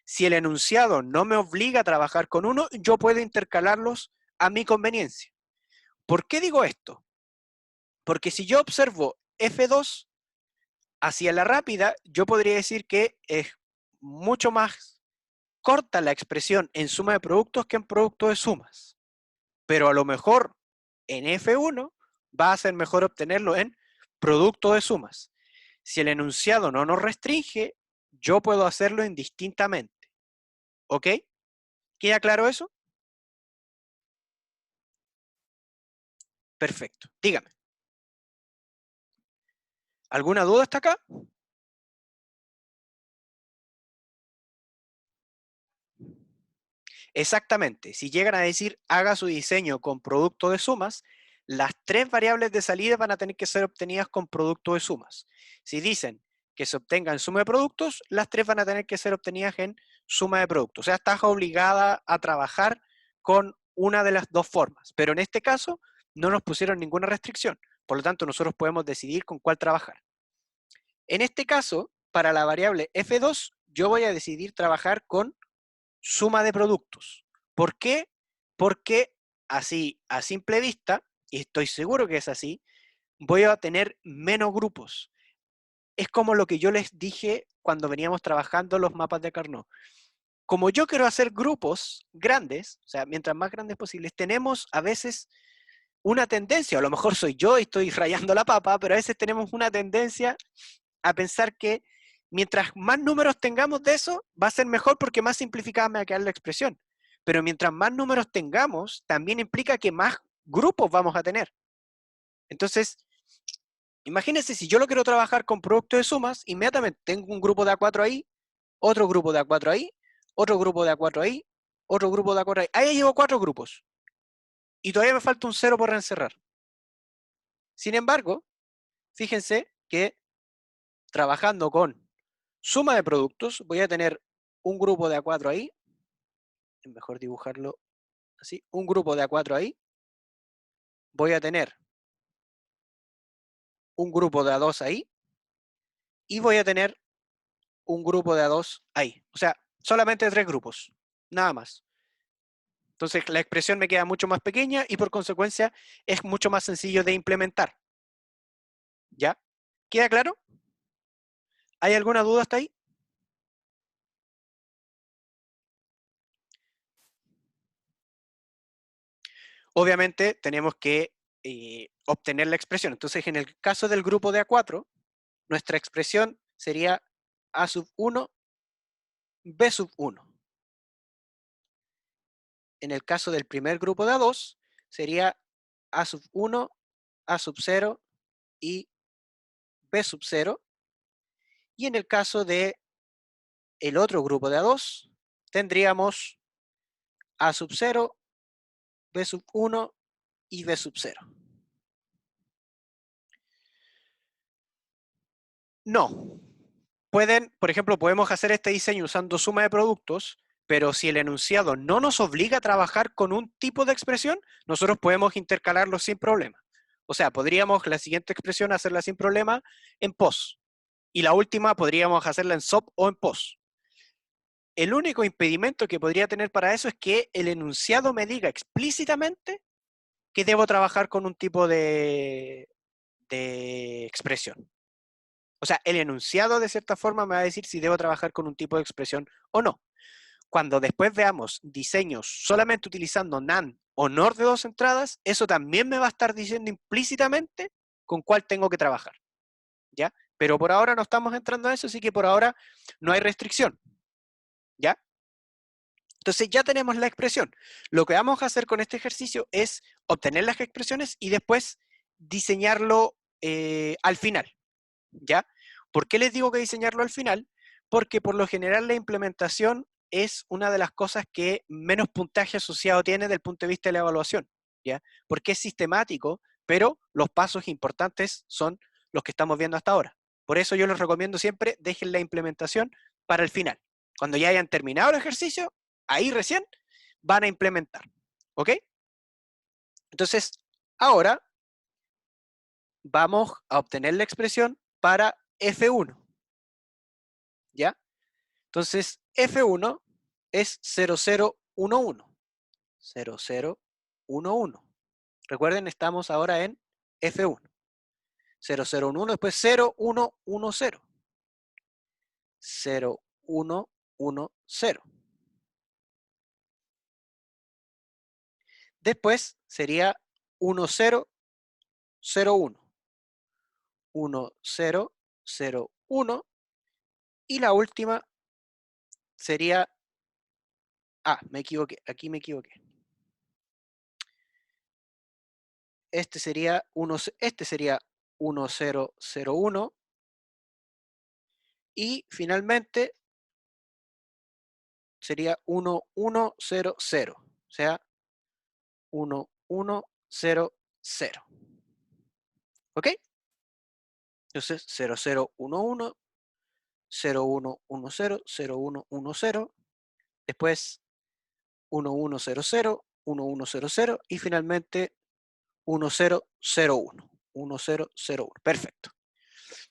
Si el enunciado no me obliga a trabajar con uno, yo puedo intercalarlos a mi conveniencia. ¿Por qué digo esto? Porque si yo observo F2, hacia la rápida, yo podría decir que es mucho más corta la expresión en suma de productos que en producto de sumas. Pero a lo mejor en F1 va a ser mejor obtenerlo en producto de sumas. Si el enunciado no nos restringe, yo puedo hacerlo indistintamente. ¿Ok? ¿Queda claro eso? Perfecto. Dígame. ¿Alguna duda hasta acá? Exactamente. Si llegan a decir haga su diseño con producto de sumas, las tres variables de salida van a tener que ser obtenidas con producto de sumas. Si dicen que se obtenga en suma de productos, las tres van a tener que ser obtenidas en suma de productos. O sea, estás obligada a trabajar con una de las dos formas. Pero en este caso no nos pusieron ninguna restricción. Por lo tanto, nosotros podemos decidir con cuál trabajar. En este caso, para la variable F2, yo voy a decidir trabajar con suma de productos. ¿Por qué? Porque así, a simple vista, y estoy seguro que es así, voy a tener menos grupos. Es como lo que yo les dije cuando veníamos trabajando los mapas de Carnot. Como yo quiero hacer grupos grandes, o sea, mientras más grandes posibles, tenemos a veces una tendencia, o a lo mejor soy yo y estoy rayando la papa, pero a veces tenemos una tendencia a pensar que mientras más números tengamos de eso, va a ser mejor porque más simplificada me va a quedar la expresión. Pero mientras más números tengamos, también implica que más grupos vamos a tener. Entonces, imagínense si yo lo quiero trabajar con producto de sumas, inmediatamente tengo un grupo de A4 ahí, otro grupo de A4 ahí, otro grupo de A4 ahí, otro grupo de A4 ahí. Ahí llevo 4 grupos. Y todavía me falta un 0 por encerrar. Sin embargo, fíjense que trabajando con suma de productos, voy a tener un grupo de A4 ahí, es mejor dibujarlo así, un grupo de A4 ahí, voy a tener un grupo de A2 ahí, y voy a tener un grupo de A2 ahí. O sea, solamente 3 grupos, nada más. Entonces la expresión me queda mucho más pequeña y por consecuencia es mucho más sencillo de implementar. ¿Ya? ¿Queda claro? ¿Hay alguna duda hasta ahí? Obviamente tenemos que obtener la expresión. Entonces en el caso del grupo de A4, nuestra expresión sería A sub 1, B sub 1. En el caso del primer grupo de A2, sería A sub 1, A sub 0 y B sub 0. Y en el caso de el otro grupo de A2, tendríamos A sub 0, B sub 1 y B sub 0. No. Pueden, por ejemplo, podemos hacer este diseño usando suma de productos, pero si el enunciado no nos obliga a trabajar con un tipo de expresión, nosotros podemos intercalarlo sin problema. O sea, podríamos la siguiente expresión hacerla sin problema en pos. Y la última podríamos hacerla en SOP o en POS. El único impedimento que podría tener para eso es que el enunciado me diga explícitamente que debo trabajar con un tipo de expresión. O sea, el enunciado de cierta forma me va a decir si debo trabajar con un tipo de expresión o no. Cuando después veamos diseños solamente utilizando NaN o NOR de 2 entradas, eso también me va a estar diciendo implícitamente con cuál tengo que trabajar. ¿Ya? Pero por ahora no estamos entrando a eso, así que por ahora no hay restricción. ¿Ya? Entonces ya tenemos la expresión. Lo que vamos a hacer con este ejercicio es obtener las expresiones y después diseñarlo al final. ¿Ya? ¿Por qué les digo que diseñarlo al final? Porque por lo general la implementación es una de las cosas que menos puntaje asociado tiene desde el punto de vista de la evaluación, ¿ya? Porque es sistemático, pero los pasos importantes son los que estamos viendo hasta ahora. Por eso yo les recomiendo siempre, dejen la implementación para el final. Cuando ya hayan terminado el ejercicio, ahí recién van a implementar, ¿ok? Entonces, ahora vamos a obtener la expresión para F1, ¿ya? Entonces, F1 es 0011. 0011. Recuerden, estamos ahora en F1. 0011, después 0110. 0110. Después sería 1001. 1001. Y la última sería... Ah, me equivoqué. Aquí me equivoqué. este sería 1001, y finalmente sería 1100, o sea, 1100. ¿Ok? Entonces, 0011, 0110, 0110, después 1100, 1100 y finalmente 1001. 1001. Perfecto.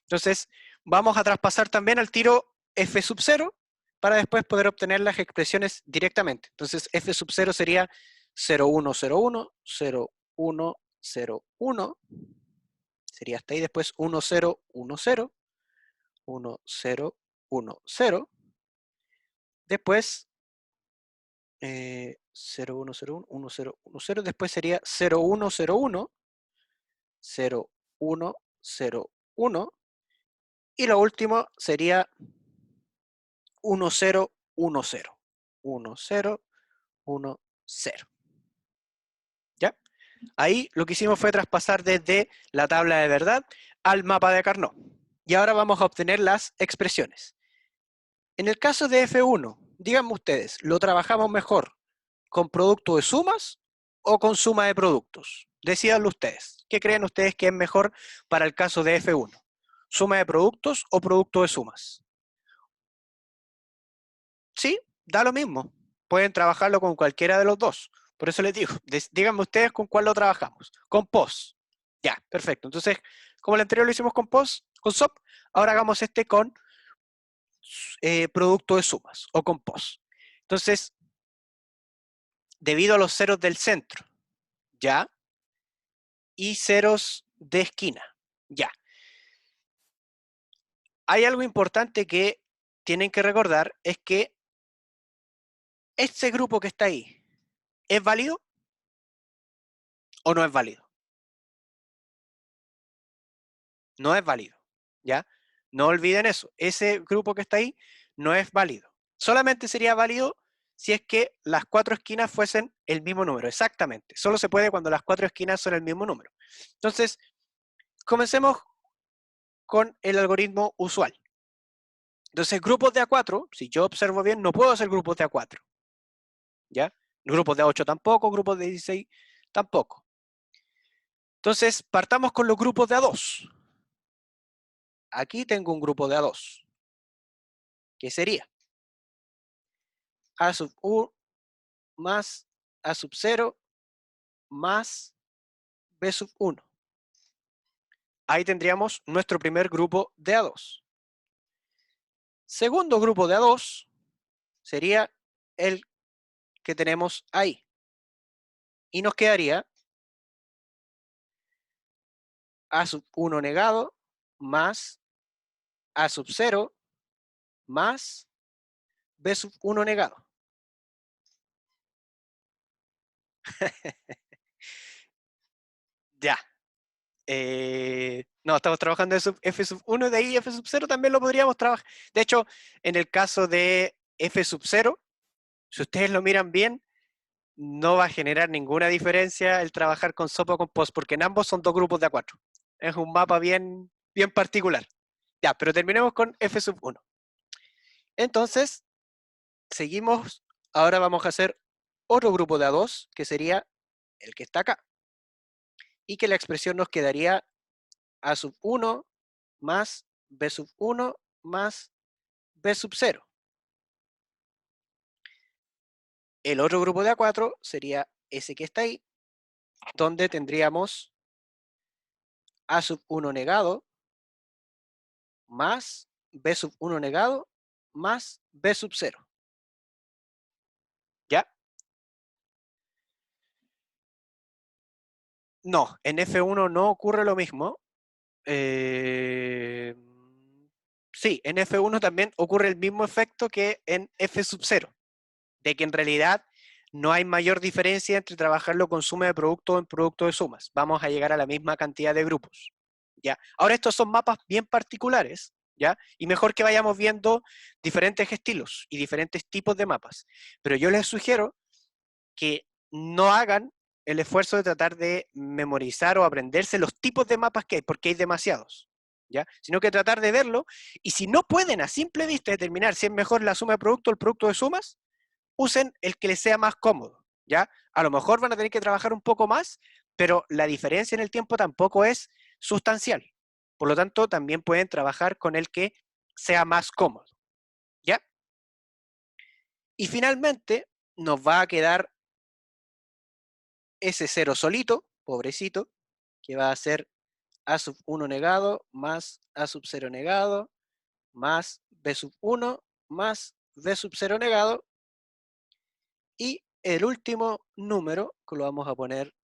Entonces, vamos a traspasar también al tiro f sub 0 para después poder obtener las expresiones directamente. Entonces, f sub 0 sería 0101, 0101, sería hasta ahí, después 1010, 1010, después 0101, 1010, después sería 0101, 0101, y lo último sería 1010, 1010. ¿Ya? Ahí lo que hicimos fue traspasar desde la tabla de verdad al mapa de Carnot. Y ahora vamos a obtener las expresiones. En el caso de F1, díganme ustedes, ¿lo trabajamos mejor con producto de sumas o con suma de productos? Decídanlo ustedes. ¿Qué creen ustedes que es mejor para el caso de F1? ¿Suma de productos o producto de sumas? Sí, da lo mismo. Pueden trabajarlo con cualquiera de los dos. Por eso les digo, díganme ustedes con cuál lo trabajamos. Con POS. Ya, perfecto. Entonces, como el anterior lo hicimos con POS, con SOP, ahora hagamos este con producto de sumas o con POS. Entonces, debido a los ceros del centro, ya, y ceros de esquina, ya. Hay algo importante que tienen que recordar, es que este grupo que está ahí, ¿es válido o no es válido? No es válido, ¿ya? No olviden eso, ese grupo que está ahí no es válido. Solamente sería válido si es que las cuatro esquinas fuesen el mismo número, exactamente. Solo se puede cuando las cuatro esquinas son el mismo número. Entonces, comencemos con el algoritmo usual. Entonces, grupos de A4, si yo observo bien, no puedo hacer grupos de A4, ¿ya? Grupos de A8 tampoco, grupos de 16 tampoco. Entonces, partamos con los grupos de A2. Aquí tengo un grupo de A2. ¿Qué sería? A sub 1 más A sub 0 más B sub 1. Ahí tendríamos nuestro primer grupo de A2. Segundo grupo de A2 sería el que tenemos ahí. Y nos quedaría A sub 1 negado más A sub 0 más B sub 1 negado. Ya. No, estamos trabajando en F sub 1, de ahí F sub 0 también lo podríamos trabajar. De hecho, en el caso de F sub 0, si ustedes lo miran bien, no va a generar ninguna diferencia el trabajar con SOP o con POS, porque en ambos son dos grupos de A4. Es un mapa bien, bien particular. Ya, pero terminemos con F sub 1. Entonces, seguimos. Ahora vamos a hacer otro grupo de A2, que sería el que está acá. Y que la expresión nos quedaría A sub 1 más B sub 1 más B sub 0. El otro grupo de A4 sería ese que está ahí, donde tendríamos A sub 1 negado más B sub 1 negado más B sub 0. ¿Ya? No, en F1 no ocurre lo mismo. Sí, en F1 también ocurre el mismo efecto que en F sub 0, de que en realidad no hay mayor diferencia entre trabajarlo con suma de producto o en producto de sumas. Vamos a llegar a la misma cantidad de grupos. ¿Ya? Ahora estos son mapas bien particulares, ¿ya? Y mejor que vayamos viendo diferentes estilos y diferentes tipos de mapas. Pero yo les sugiero que no hagan el esfuerzo de tratar de memorizar o aprenderse los tipos de mapas que hay, porque hay demasiados, ¿ya? Sino que tratar de verlo, y si no pueden a simple vista determinar si es mejor la suma de producto o el producto de sumas, usen el que les sea más cómodo, ¿ya? A lo mejor van a tener que trabajar un poco más, pero la diferencia en el tiempo tampoco es sustancial. Por lo tanto, también pueden trabajar con el que sea más cómodo, ¿ya? Y finalmente, nos va a quedar ese cero solito, pobrecito, que va a ser a sub 1 negado más a sub 0 negado más b sub 1 más b sub 0 negado. Y el último número, que lo vamos a poner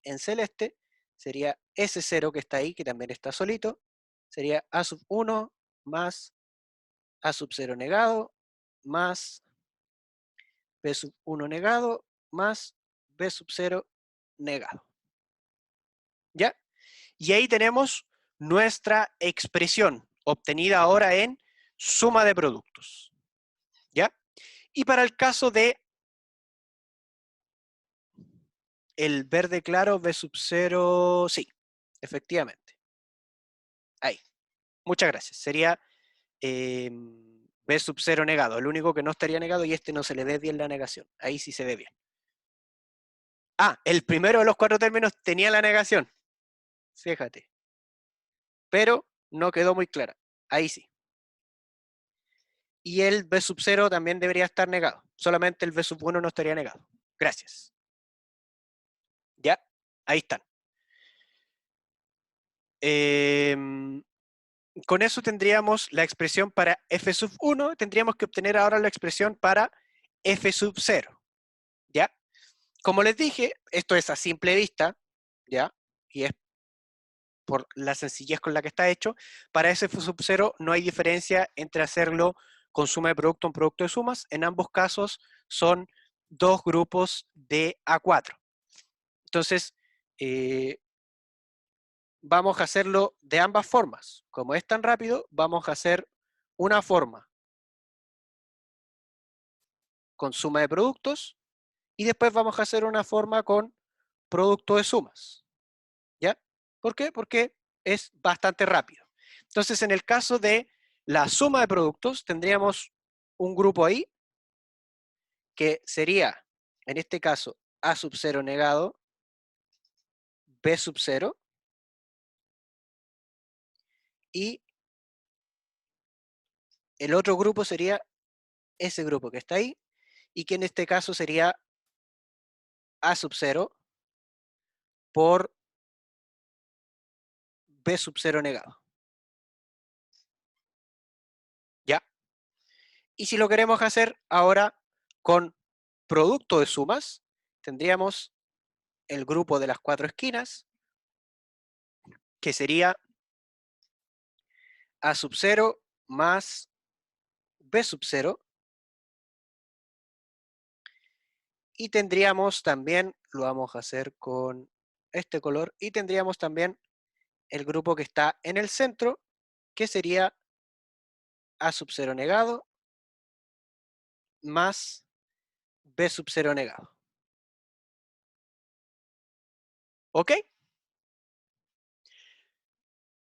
en celeste, sería ese 0 que está ahí, que también está solito, sería a sub 1 más a sub 0 negado más b sub 1 negado más b sub 0 negado. ¿Ya? Y ahí tenemos nuestra expresión obtenida ahora en suma de productos. ¿Ya? Y para el caso de el verde claro B sub 0, sí, efectivamente. Ahí. Muchas gracias. Sería B sub 0 negado. El único que no estaría negado y este no se le ve bien la negación. Ahí sí se ve bien. Ah, el primero de los cuatro términos tenía la negación. Fíjate. Pero no quedó muy clara. Ahí sí. Y el B sub 0 también debería estar negado. Solamente el B sub 1 no estaría negado. Gracias. ¿Ya? Ahí están. Con eso tendríamos la expresión para f sub 1, tendríamos que obtener ahora la expresión para f sub 0, ¿ya? Como les dije, esto es a simple vista, ¿ya? Y es por la sencillez con la que está hecho. Para f sub 0 no hay diferencia entre hacerlo con suma de producto o un producto de sumas. En ambos casos son dos grupos de A4. Entonces, vamos a hacerlo de ambas formas. Como es tan rápido, vamos a hacer una forma con suma de productos y después vamos a hacer una forma con producto de sumas. ¿Ya? ¿Por qué? Porque es bastante rápido. Entonces, en el caso de la suma de productos, tendríamos un grupo ahí que sería, en este caso, A sub 0 negado, B sub 0, y el otro grupo sería ese grupo que está ahí, y que en este caso sería A sub 0 por B sub 0 negado. ¿Ya? Y si lo queremos hacer ahora con producto de sumas, tendríamos el grupo de las cuatro esquinas, que sería A sub 0 más B sub 0, y tendríamos también, lo vamos a hacer con este color, y tendríamos también el grupo que está en el centro, que sería A sub 0 negado más B sub 0 negado. ¿Ok?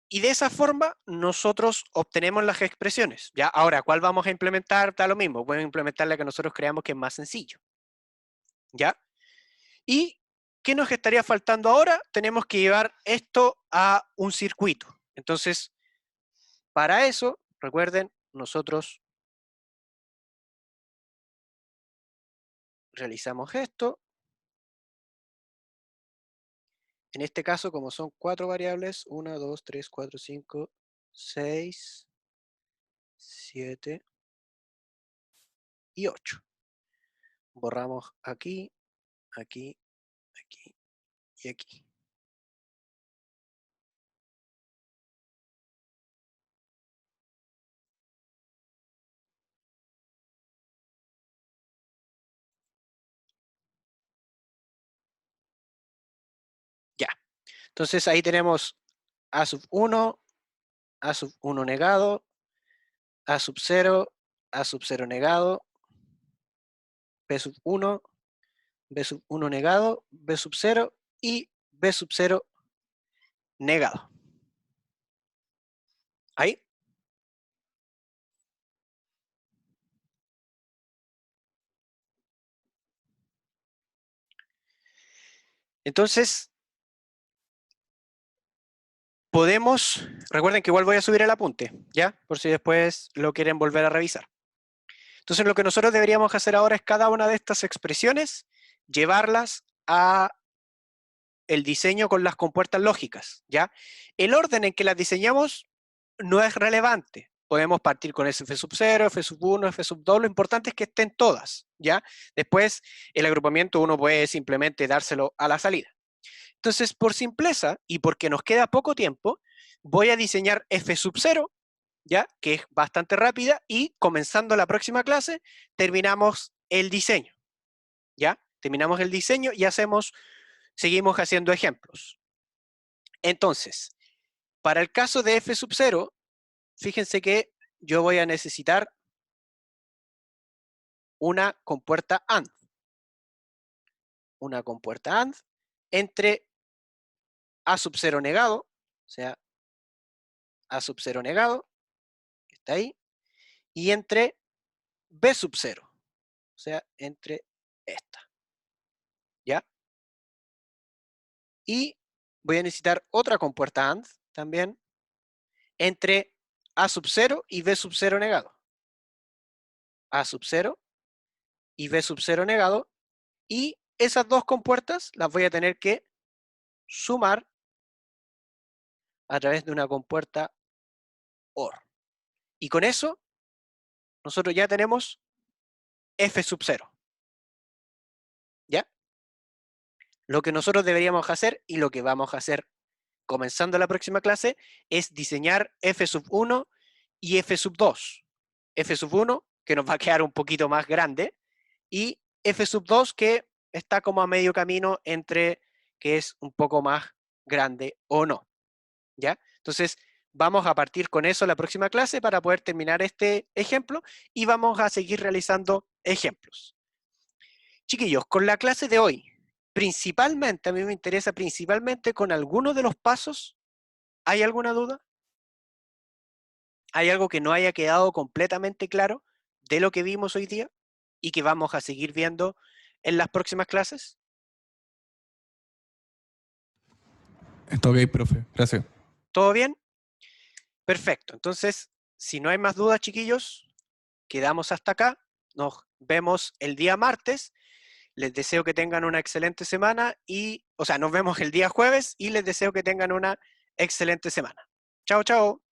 Y de esa forma nosotros obtenemos las expresiones. ¿Ya? Ahora, ¿cuál vamos a implementar? Da lo mismo. Podemos implementar la que nosotros creamos que es más sencillo. ¿Ya? ¿Y qué nos estaría faltando ahora? Tenemos que llevar esto a un circuito. Entonces, para eso, recuerden, nosotros realizamos esto. En este caso, como son cuatro variables, 1, 2, 3, 4, 5, 6, 7 y 8. Borramos aquí, aquí, aquí y aquí. Ya. Entonces ahí tenemos A sub 1, A sub 1 negado, A sub 0, A sub 0 negado, B sub 1, B sub 1 negado, B sub 0 y B sub 0 negado. ¿Ahí? Entonces, podemos, recuerden que igual voy a subir el apunte, ¿ya? Por si después lo quieren volver a revisar. Entonces, lo que nosotros deberíamos hacer ahora es cada una de estas expresiones, llevarlas a el diseño con las compuertas lógicas, ¿ya? El orden en que las diseñamos no es relevante. Podemos partir con F sub 0, F sub 1, F sub 2, lo importante es que estén todas, ¿ya? Después, el agrupamiento uno puede simplemente dárselo a la salida. Entonces, por simpleza y porque nos queda poco tiempo, voy a diseñar F sub 0, ¿ya? Que es bastante rápida, y comenzando la próxima clase, terminamos el diseño, ¿ya? Terminamos el diseño y seguimos haciendo ejemplos. Entonces, para el caso de F sub 0, fíjense que yo voy a necesitar una compuerta AND. Una compuerta AND entre A sub 0 negado, o sea, A sub 0 negado, que está ahí, y entre B sub 0, o sea, entre esta. ¿Ya? Y voy a necesitar otra compuerta AND también entre A sub 0 y B sub 0 negado. A sub 0 y B sub 0 negado. Y esas dos compuertas las voy a tener que sumar a través de una compuerta OR. Y con eso, nosotros ya tenemos F sub 0. ¿Ya? Lo que nosotros deberíamos hacer, y lo que vamos a hacer comenzando la próxima clase, es diseñar F sub 1 y F sub 2. F sub 1, que nos va a quedar un poquito más grande, y F sub 2, que está como a medio camino entre que es un poco más grande o no. ¿Ya? Entonces, vamos a partir con eso la próxima clase para poder terminar este ejemplo y vamos a seguir realizando ejemplos. Chiquillos, con la clase de hoy, principalmente, a mí me interesa principalmente con algunos de los pasos. ¿Hay alguna duda? ¿Hay algo que no haya quedado completamente claro de lo que vimos hoy día y que vamos a seguir viendo en las próximas clases? Está ok, profe. Gracias. ¿Todo bien? Perfecto. Entonces, si no hay más dudas, chiquillos, quedamos hasta acá. Nos vemos el día martes. Les deseo que tengan una excelente semana nos vemos el día jueves y les deseo que tengan una excelente semana. Chao, chao.